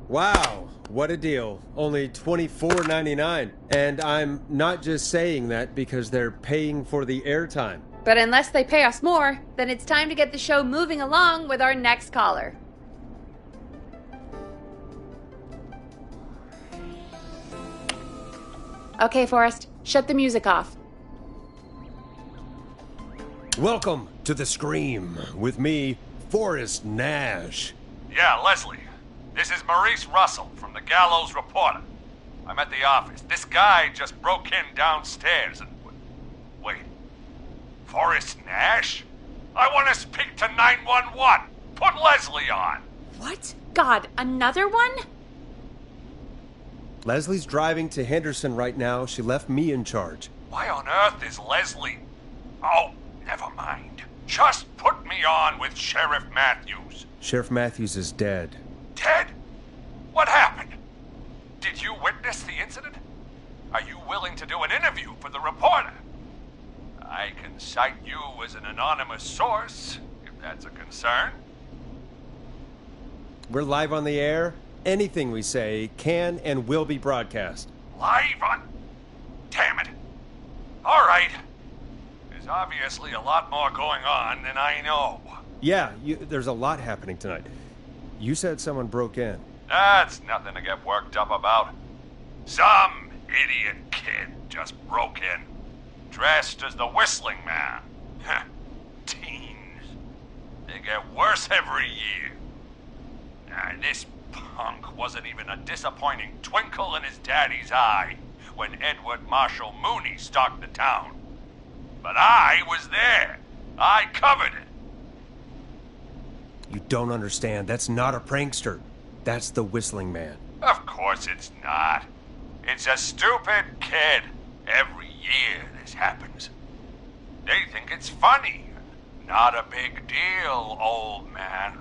Wow, what a deal. Only $24.99. And I'm not just saying that because they're paying for the airtime. But unless they pay us more, then it's time to get the show moving along with our next caller. Okay, Forrest, shut the music off. Welcome to The Scream with me, Forrest Nash. Yeah, Leslie. This is Maurice Russell from the Gallows Reporter. I'm at the office. This guy just broke in downstairs and... Wait. Forrest Nash? I want to speak to 911. Put Leslie on. What? God, another one? Leslie's driving to Henderson right now. She left me in charge. Why on earth is Leslie... Oh, never mind. Just put me on with Sheriff Matthews. Sheriff Matthews is dead. Dead? What happened? Did you witness the incident? Are you willing to do an interview for the reporter? I can cite you as an anonymous source, if that's a concern. We're live on the air. Anything we say can and will be broadcast. Live on... Damn it. All right. There's obviously a lot more going on than I know. Yeah, there's a lot happening tonight. You said someone broke in. That's nothing to get worked up about. Some idiot kid just broke in, dressed as the Whistling Man. Teens. They get worse every year. And this punk wasn't even a disappointing twinkle in his daddy's eye when Edward Marshall Mooney stalked the town. But I was there. I covered it. You don't understand. That's not a prankster. That's the Whistling Man. Of course it's not. It's a stupid kid. Every year this happens. They think it's funny. Not a big deal, old man.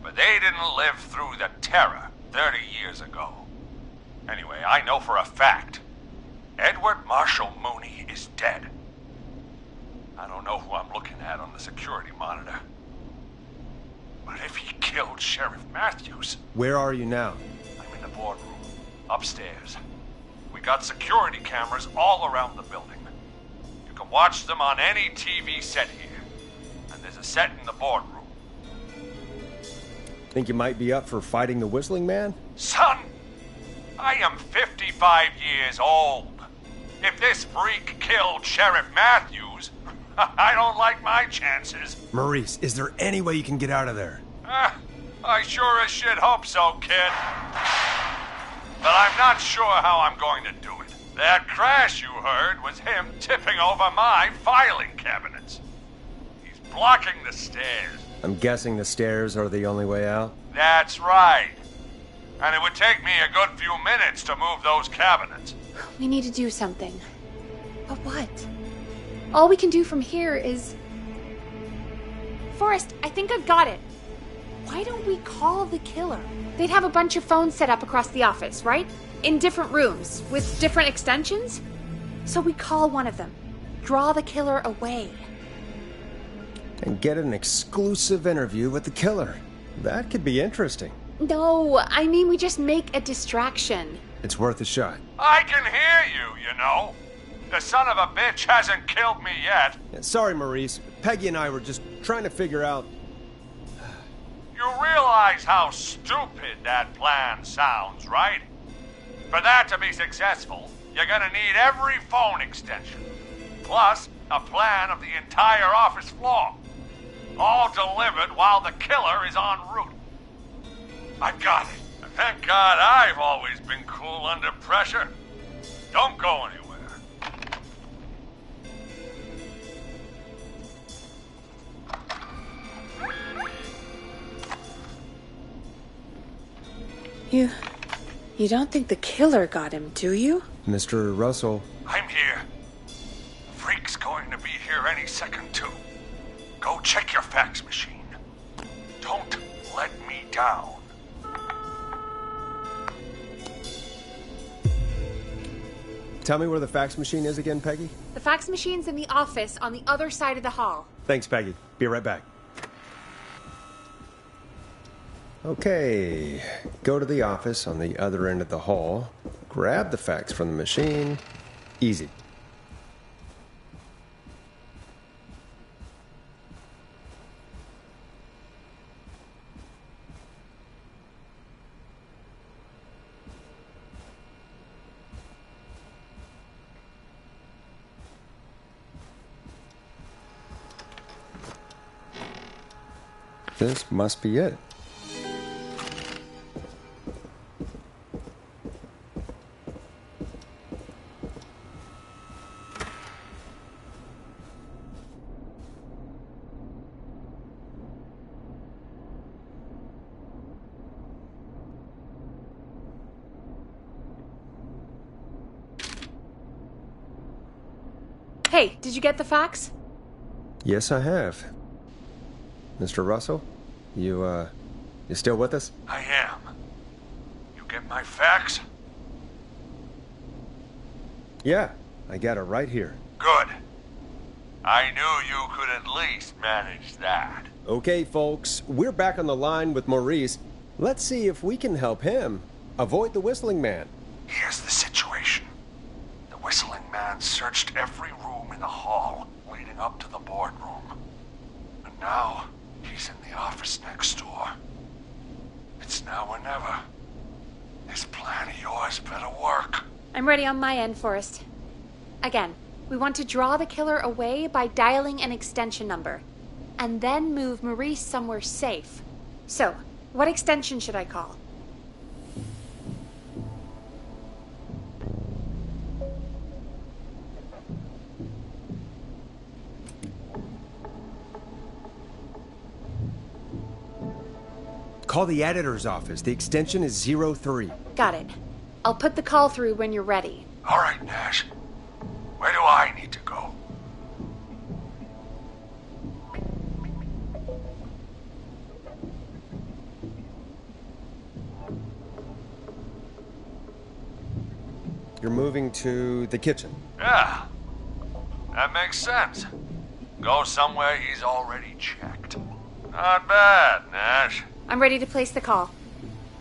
But they didn't live through the terror 30 years ago. Anyway, I know for a fact, Edward Marshall Mooney is dead. I don't know who I'm looking at on the security monitor. But if he killed Sheriff Matthews... Where are you now? I'm in the boardroom, upstairs. We got security cameras all around the building. You can watch them on any TV set here. And there's a set in the boardroom. Think you might be up for fighting the Whistling Man? Son, I am 55 years old. If this freak killed Sheriff Matthews, I don't like my chances. Maurice, is there any way you can get out of there? I sure as shit hope so, kid. But I'm not sure how I'm going to do it. That crash you heard was him tipping over my filing cabinets. He's blocking the stairs. I'm guessing the stairs are the only way out? That's right. And it would take me a good few minutes to move those cabinets. We need to do something. But what? All we can do from here is... Forrest, I think I've got it. Why don't we call the killer? They'd have a bunch of phones set up across the office, right? In different rooms, with different extensions? So we call one of them. Draw the killer away. And get an exclusive interview with the killer. That could be interesting. No, I mean we just make a distraction. It's worth a shot. I can hear you, you know. The son of a bitch hasn't killed me yet. Sorry, Maurice. Peggy and I were just trying to figure out... You realize how stupid that plan sounds, right? For that to be successful, you're gonna need every phone extension. Plus, a plan of the entire office floor. All delivered while the killer is en route. I've got it. Thank God I've always been cool under pressure. Don't go anywhere. You don't think the killer got him, do you? Mr. Russell. I'm here. Freak's going to be here any second, too. Go check your fax machine. Don't let me down. Tell me where the fax machine is again, Peggy? The fax machine's in the office on the other side of the hall. Thanks, Peggy. Be right back. Okay, go to the office on the other end of the hall, grab the fax from the machine. Easy. This must be it. Hey, did you get the fax? Yes, I have. Mr. Russell, you still with us? I am. You get my fax? Yeah, I got it right here. Good. I knew you could at least manage that. Okay, folks, we're back on the line with Maurice. Let's see if we can help him avoid the Whistling Man. Here's the situation. The Whistling Man searched every room in the hall leading up to the boardroom. And now, he's in the office next door. It's now or never. This plan of yours better work. I'm ready on my end, Forrest. Again, we want to draw the killer away by dialing an extension number, and then move Maurice somewhere safe. So, what extension should I call? Call the editor's office. The extension is 03. Got it. I'll put the call through when you're ready. All right, Nash. Where do I need to go? You're moving to the kitchen. Yeah, that makes sense. Go somewhere he's already checked. Not bad, Nash. I'm ready to place the call.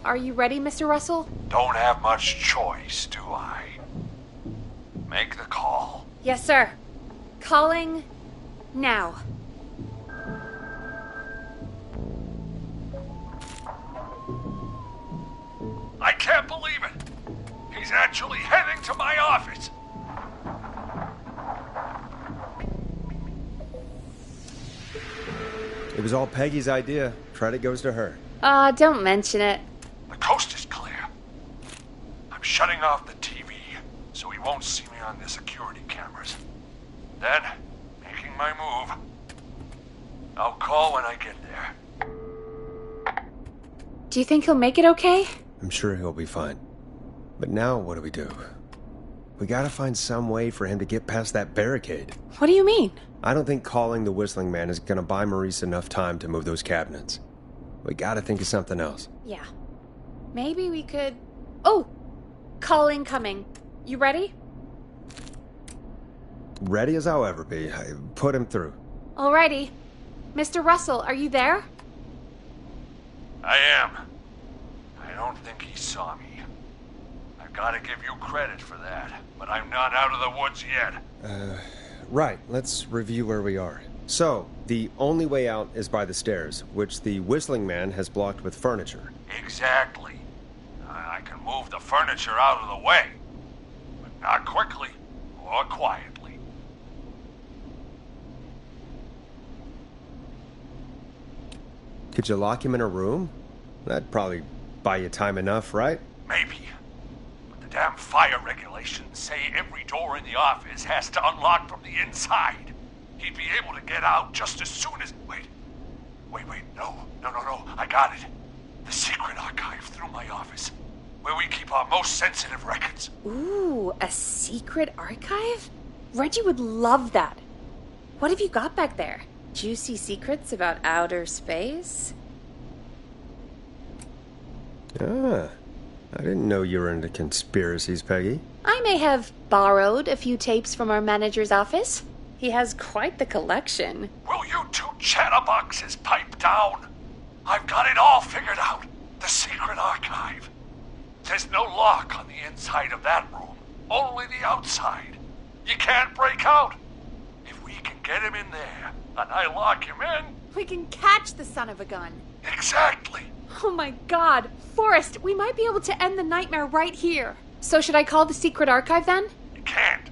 Are you ready, Mr. Russell? Don't have much choice, do I? Make the call. Yes, sir. Calling now. I can't believe it. He's actually heading to my office. It was all Peggy's idea. Credit goes to her. Don't mention it. The coast is clear. I'm shutting off the TV so he won't see me on the security cameras. Then, making my move. I'll call when I get there. Do you think he'll make it okay? I'm sure he'll be fine. But now what do we do? We gotta find some way for him to get past that barricade. What do you mean? I don't think calling the Whistling Man is gonna buy Maurice enough time to move those cabinets. We gotta think of something else. Yeah. Maybe we could... Oh! Call incoming. You ready? Ready as I'll ever be. Put him through. Alrighty. Mr. Russell, are you there? I am. I don't think he saw me. I've got to give you credit for that, but I'm not out of the woods yet. Right, let's review where we are. So, the only way out is by the stairs, which the Whistling Man has blocked with furniture. Exactly. I can move the furniture out of the way, but not quickly or quietly. Could you lock him in a room? That'd probably buy you time enough, right? Maybe. But the damn fire regulations say every door in the office has to unlock from the inside. He'd be able to get out just as soon as... Wait, no. I got it. The secret archive through my office, where we keep our most sensitive records. Ooh, a secret archive? Reggie would love that. What have you got back there? Juicy secrets about outer space? Ah, I didn't know you were into conspiracies, Peggy. I may have borrowed a few tapes from our manager's office. He has quite the collection. Will you two chatterboxes pipe down? I've got it all figured out. The secret archive. There's no lock on the inside of that room. Only the outside. You can't break out. If we can get him in there, and I lock him in... We can catch the son of a gun. Exactly. Oh my god. Forrest, we might be able to end the nightmare right here. So should I call the secret archive then? You can't.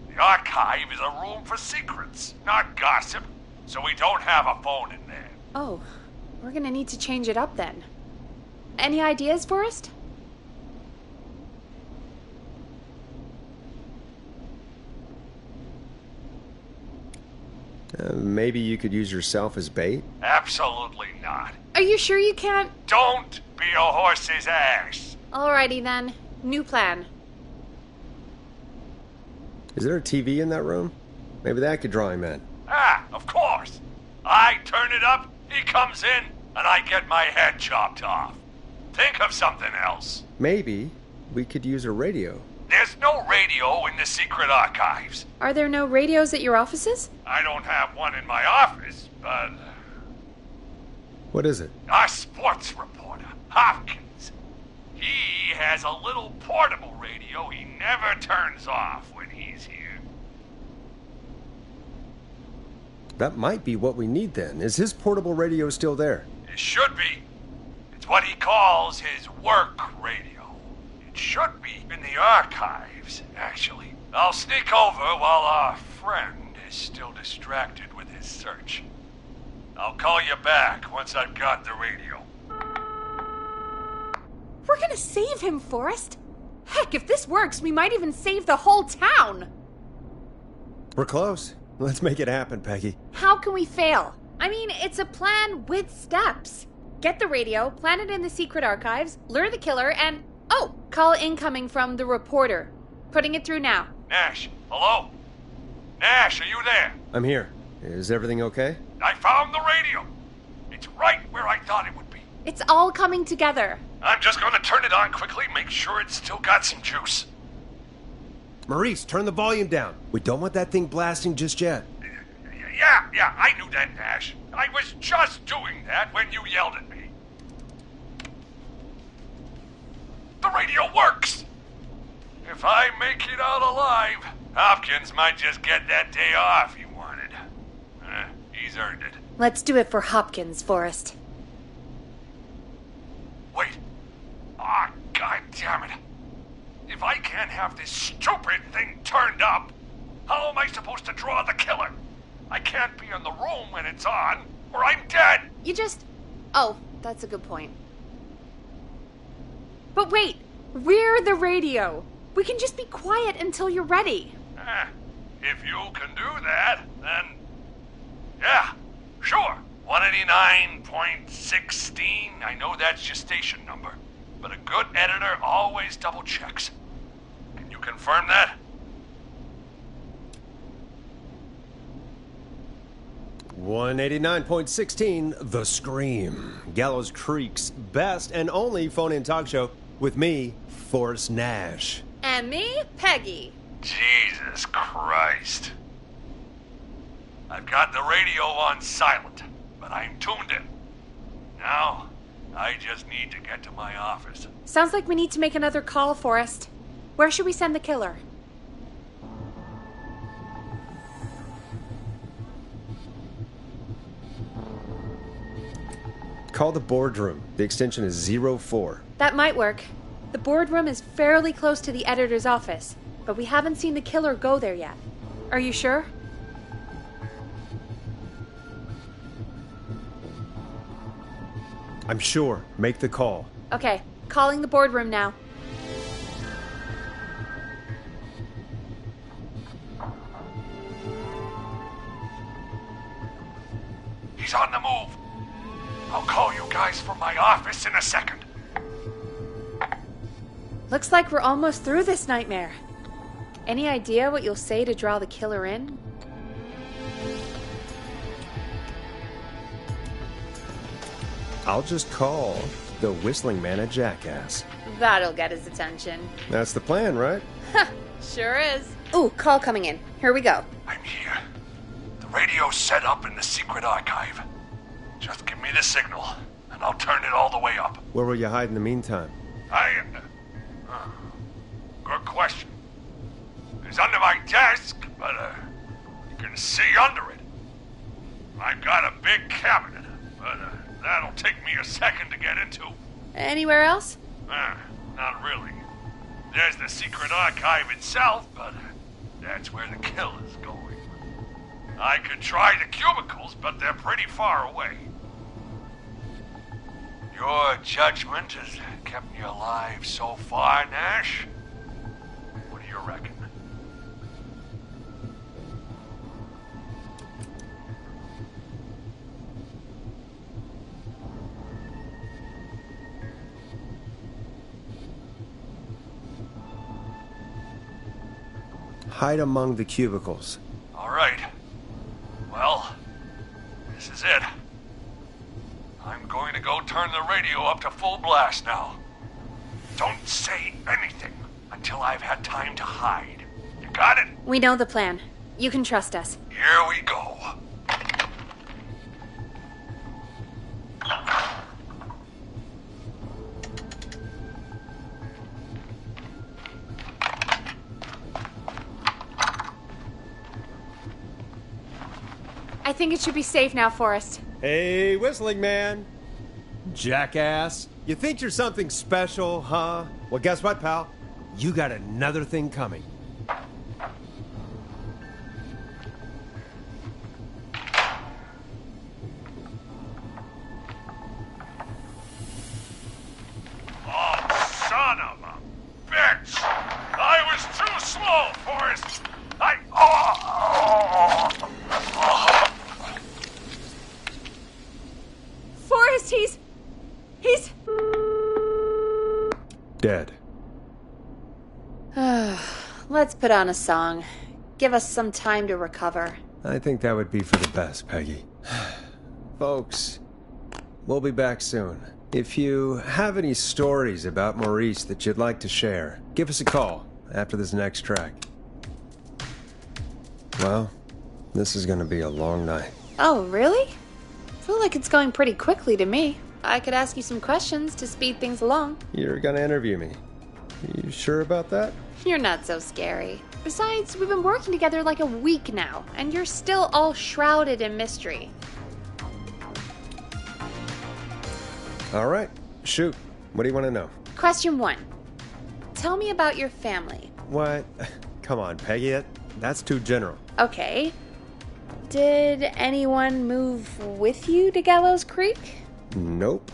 The archive is a room for secrets, not gossip. So we don't have a phone in there. Oh, we're gonna need to change it up then. Any ideas, Forrest? Maybe you could use yourself as bait? Absolutely not. Are you sure you can't? Don't be a horse's ass. Alrighty then. New plan. Is there a TV in that room? Maybe that could draw him in. Ah, of course. I turn it up, he comes in, and I get my head chopped off. Think of something else. Maybe we could use a radio. There's no radio in the secret archives. Are there no radios at your offices? I don't have one in my office, but... What is it? Our sports reporter, Hopkins. He has a little portable radio he never turns off when he's here. That might be what we need then. Is his portable radio still there? It should be. It's what he calls his work radio. It should be in the archives, actually. I'll sneak over while our friend is still distracted with his search. I'll call you back once I've got the radio. We're gonna save him, Forrest. Heck, if this works, we might even save the whole town. We're close. Let's make it happen, Peggy. How can we fail? I mean, it's a plan with steps. Get the radio, plant it in the secret archives, lure the killer, and... Oh, call incoming from the reporter. Putting it through now. Nash, hello? Nash, are you there? I'm here. Is everything okay? I found the radio. It's right where I thought it would be. It's all coming together. I'm just gonna turn it on quickly, make sure it's still got some juice. Maurice, turn the volume down. We don't want that thing blasting just yet. Yeah, I knew that, Nash. I was just doing that when you yelled at me. The radio works! If I make it out alive, Hopkins might just get that day off he wanted. He's earned it. Let's do it for Hopkins, Forrest. Wait. Ah, God damn it. If I can't have this stupid thing turned up, how am I supposed to draw the killer? I can't be in the room when it's on, or I'm dead. You just... Oh, that's a good point. But wait, we're the radio. We can just be quiet until you're ready. If you can do that, then... Yeah, sure. 189.16. I know that's your station number. But a good editor always double checks. Can you confirm that? .16, The Scream. Gallows Creek's best and only phone-in talk show with me, Forrest Nash. And me, Peggy. Jesus Christ. I've got the radio on silent, but I'm tuned in. Now, I just need to get to my office. Sounds like we need to make another call, Forrest. Where should we send the killer? Call the boardroom. The extension is 04. That might work. The boardroom is fairly close to the editor's office, but we haven't seen the killer go there yet. Are you sure? I'm sure. Make the call. Okay, calling the boardroom now. He's on the move. I'll call you guys from my office in a second. Looks like we're almost through this nightmare. Any idea what you'll say to draw the killer in? I'll just call the whistling man a jackass. That'll get his attention. That's the plan, right? Sure is. Ooh, call coming in. Here we go. I'm here. The radio's set up in the secret archive. Just give me the signal, and I'll turn it all the way up. Where will you hide in the meantime? Good question. It's under my desk, but you can see under it. I've got a big cabinet, but that'll take me a second to get into. Anywhere else? Not really. There's the secret archive itself, but that's where the killer's going. I could try the cubicles, but they're pretty far away. Your judgment has kept me alive so far, Nash. What do you reckon? Hide among the cubicles. All right. Well, this is it. I'm going to go turn the radio up to full blast now. Don't say anything until I've had time to hide. You got it? We know the plan. You can trust us. Here we go. I think it should be safe now, Forrest. Hey, whistling man. Jackass. You think you're something special, huh? Well, guess what, pal? You got another thing coming. Oh, son of a bitch! I was too slow, Forrest! Forrest, he's... Dead. Let's put on a song. Give us some time to recover. I think that would be for the best, Peggy. Folks, we'll be back soon. If you have any stories about Maurice that you'd like to share, give us a call after this next track. Well, This is gonna be a long night. Oh, really? I feel like it's going pretty quickly to me. I could ask you some questions to speed things along. You're gonna interview me. You sure about that? You're not so scary. Besides, we've been working together like a week now, and you're still all shrouded in mystery. All right, shoot. What do you want to know? Question 1. Tell me about your family. What? Come on, Peggy. That's too general. Okay. Did anyone move with you to Gallows Creek? Nope.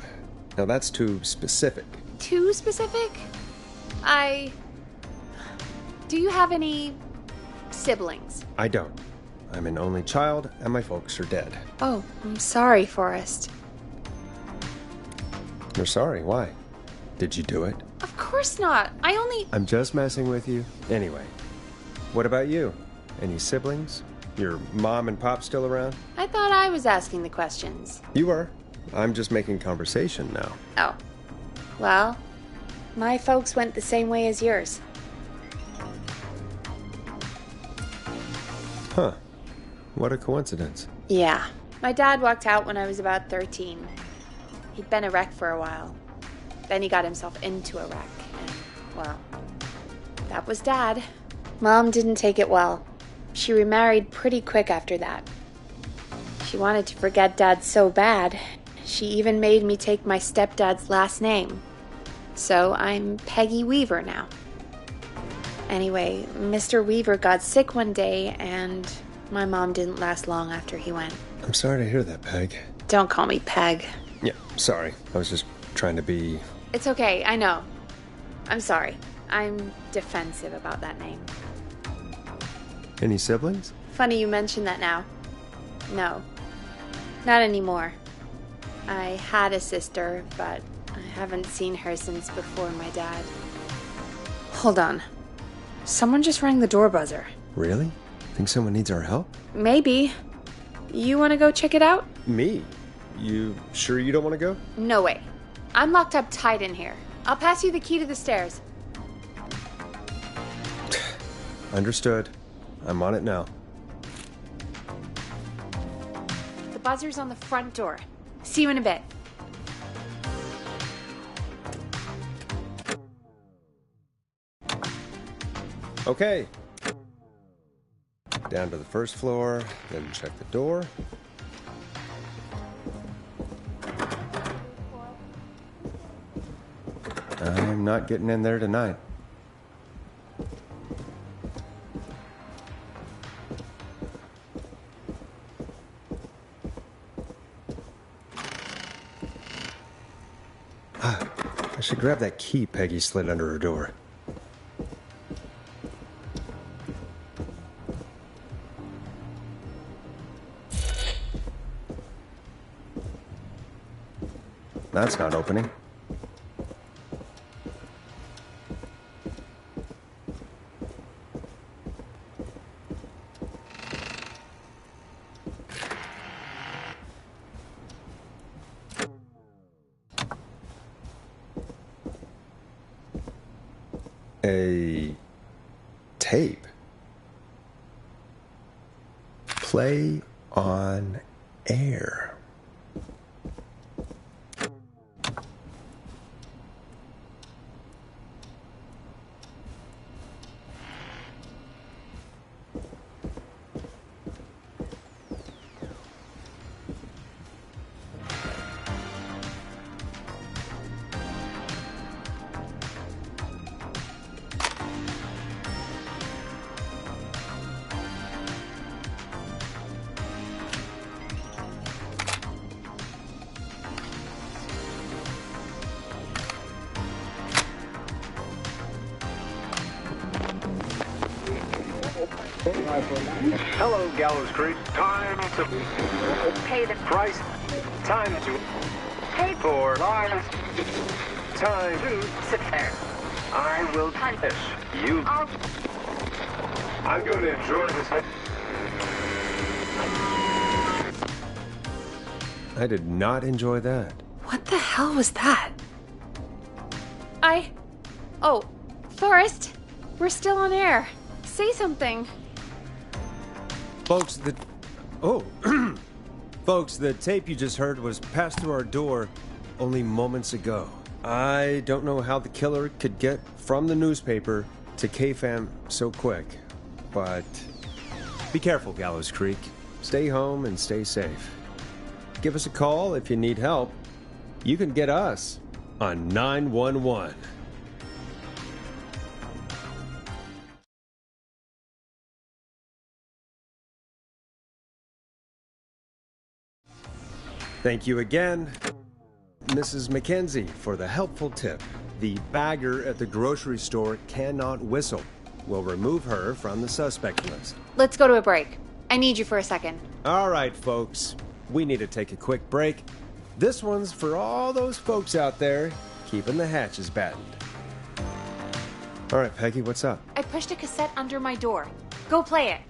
Now that's too specific. Too specific? Do you have any siblings? I don't. I'm an only child, and my folks are dead. Oh, I'm sorry, Forrest. You're sorry. Why? Did you do it? Of course not. I'm just messing with you. Anyway, what about you? Any siblings? Your mom and pop still around? I thought I was asking the questions. You are. I'm just making conversation now. Oh. Well, my folks went the same way as yours. Huh. What a coincidence. Yeah. My dad walked out when I was about 13. He'd been a wreck for a while. Then he got himself into a wreck, and, well, that was Dad. Mom didn't take it well. She remarried pretty quick after that. She wanted to forget Dad so bad, she even made me take my stepdad's last name. So I'm Peggy Weaver now. Anyway, Mr. Weaver got sick one day, and my mom didn't last long after he went. I'm sorry to hear that, Peg. Don't call me Peg. Yeah, sorry. I was just trying to be... It's okay, I know. I'm sorry. I'm defensive about that name. Any siblings? Funny you mention that now. No. Not anymore. I had a sister, but I haven't seen her since before my dad. Hold on. Someone just rang the door buzzer. Really? Think someone needs our help? Maybe. You want to go check it out? Me? You sure you don't want to go? No way. I'm locked up tight in here. I'll pass you the key to the stairs. Understood. I'm on it now. The buzzer's on the front door. See you in a bit. Okay. Down to the first floor, then check the door. I'm not getting in there tonight. I should grab that key Peggy slid under her door. That's not opening. A tape. Play on air. Hello, Gallows Creek. Time to Pay the price. Time to pay for lives. Time to sit there. I will finish. You. I'm going to enjoy this. I did not enjoy that. What the hell was that? Oh, Forrest, we're still on air. Say something. Folks, Oh, folks, the tape you just heard was passed through our door only moments ago. I don't know how the killer could get from the newspaper to KFAM so quick, but be careful, Gallows Creek. Stay home and stay safe. Give us a call if you need help. You can get us on 911. Thank you again, Mrs. McKenzie, for the helpful tip. The bagger at the grocery store cannot whistle. We'll remove her from the suspect list. Let's go to a break. I need you for a second. All right, folks. We need to take a quick break. This one's for all those folks out there keeping the hatches battened. All right, Peggy, what's up? I pushed a cassette under my door. Go play it.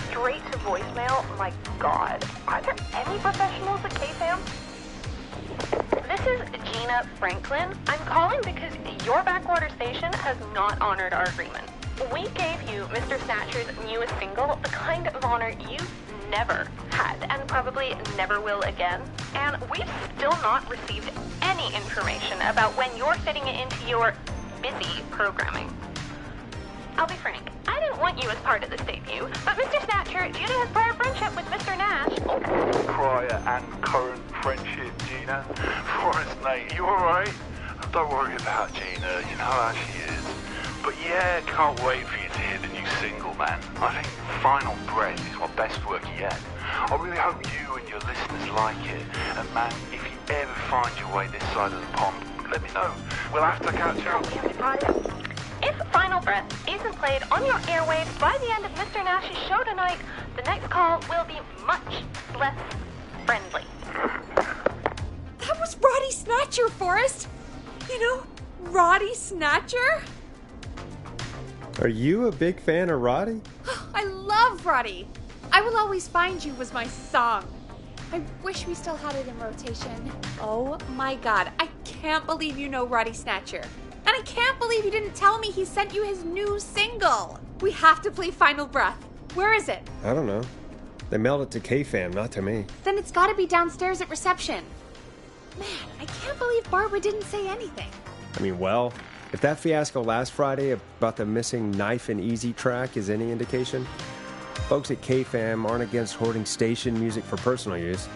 Straight to voicemail? My God. Are there any professionals at KFAM? This is Gina Franklin. I'm calling because your backwater station has not honored our agreement. We gave you Mr. Snatcher's newest single, the kind of honor you never had and probably never will again. And we've still not received any information about when you're fitting it into your busy programming. I'll be frank, I didn't want you as part of this debut, but Mr. Snatcher, due to his prior friendship with Mr. Nash... Prior and current friendship, Gina. Forrest, mate, you alright? Don't worry about Gina, you know how she is. But yeah, can't wait for you to hear the new single, man. I think Final Breath is my best work yet. I really hope you and your listeners like it. And man, if you ever find your way this side of the pond, let me know. We'll have to catch up. If Final Breath isn't played on your airwaves by the end of Mr. Nash's show tonight, the next call will be much less friendly. That was Roddy Snatcher, Forrest. You know, Roddy Snatcher? Are you a big fan of Roddy? I love Roddy. I Will Always Find You was my song. I wish we still had it in rotation. Oh my God, I can't believe you know Roddy Snatcher. And I can't believe you didn't tell me he sent you his new single. We have to play Final Breath. Where is it? I don't know. They mailed it to KFAM, not to me. Then it's gotta be downstairs at reception. Man, I can't believe Barbara didn't say anything. I mean, well, if that fiasco last Friday about the missing Knife and Easy track is any indication, folks at KFAM aren't against hoarding station music for personal use.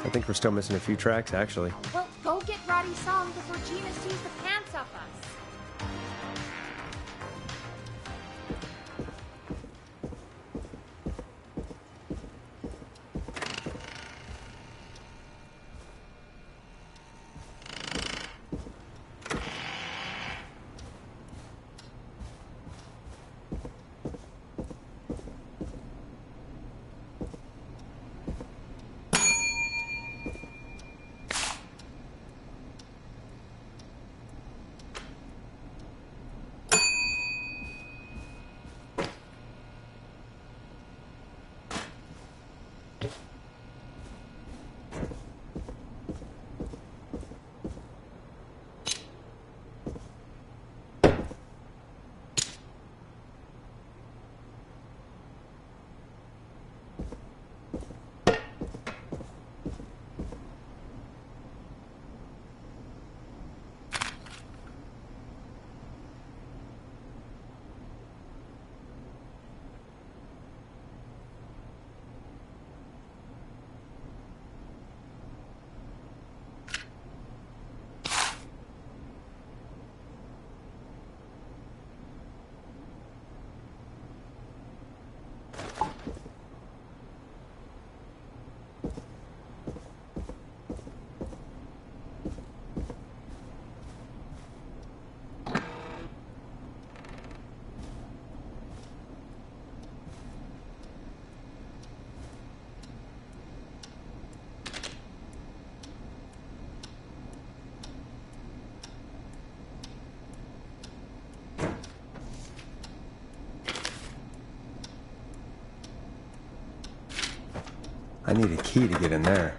I think we're still missing a few tracks, actually. Well, go get Roddy's song before Gina sees the pants off us. I need a key to get in there.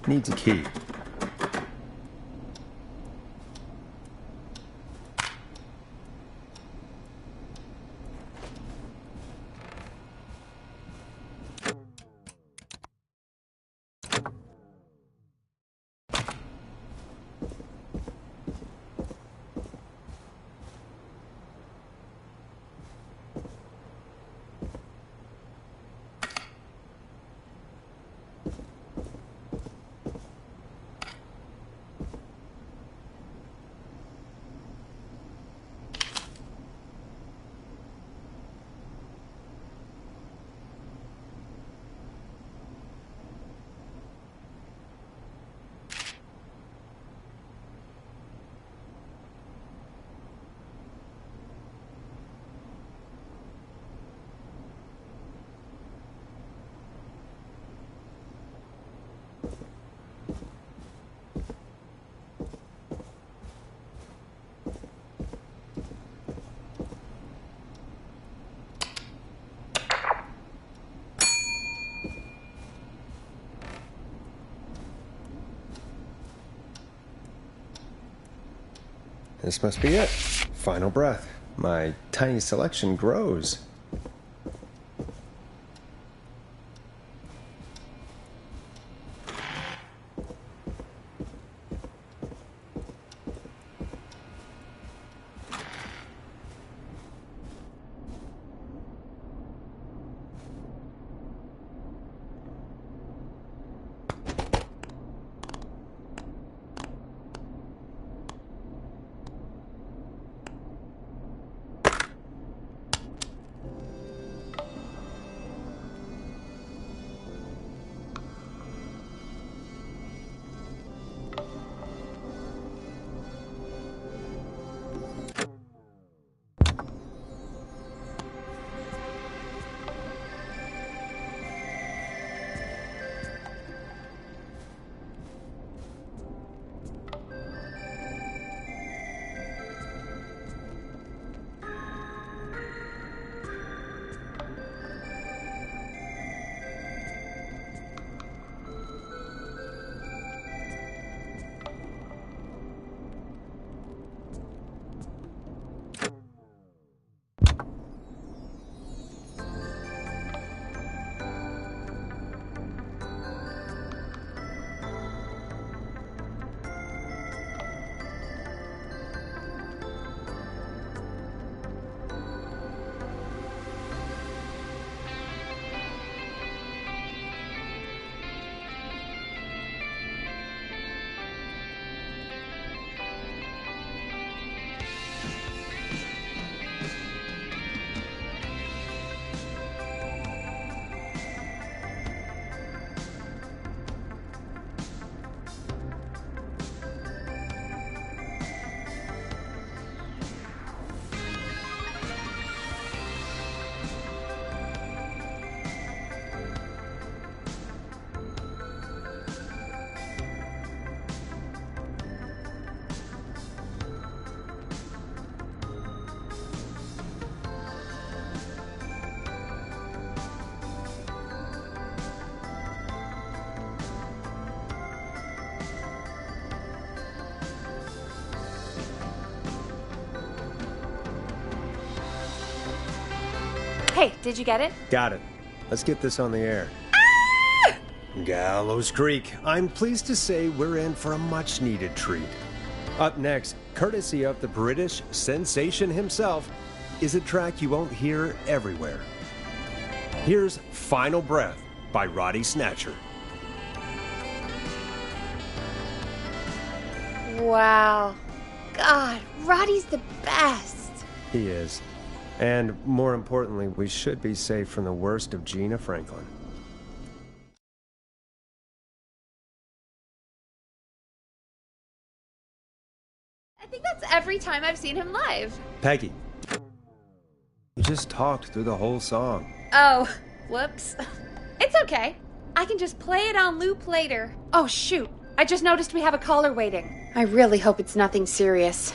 Needs a key. This must be it. Final breath. My tiny selection grows. Hey, did you get it? Got it. Let's get this on the air. Gallows Creek. I'm pleased to say we're in for a much-needed treat. Up next, courtesy of the British sensation himself, is a track you won't hear everywhere. Here's Final Breath by Roddy Snatcher. Wow. God, Roddy's the best. He is. And more importantly, we should be safe from the worst of Gina Franklin. I think that's every time I've seen him live. Peggy, you just talked through the whole song. Oh, whoops. It's okay. I can just play it on loop later. Oh, shoot. I just noticed we have a caller waiting. I really hope it's nothing serious.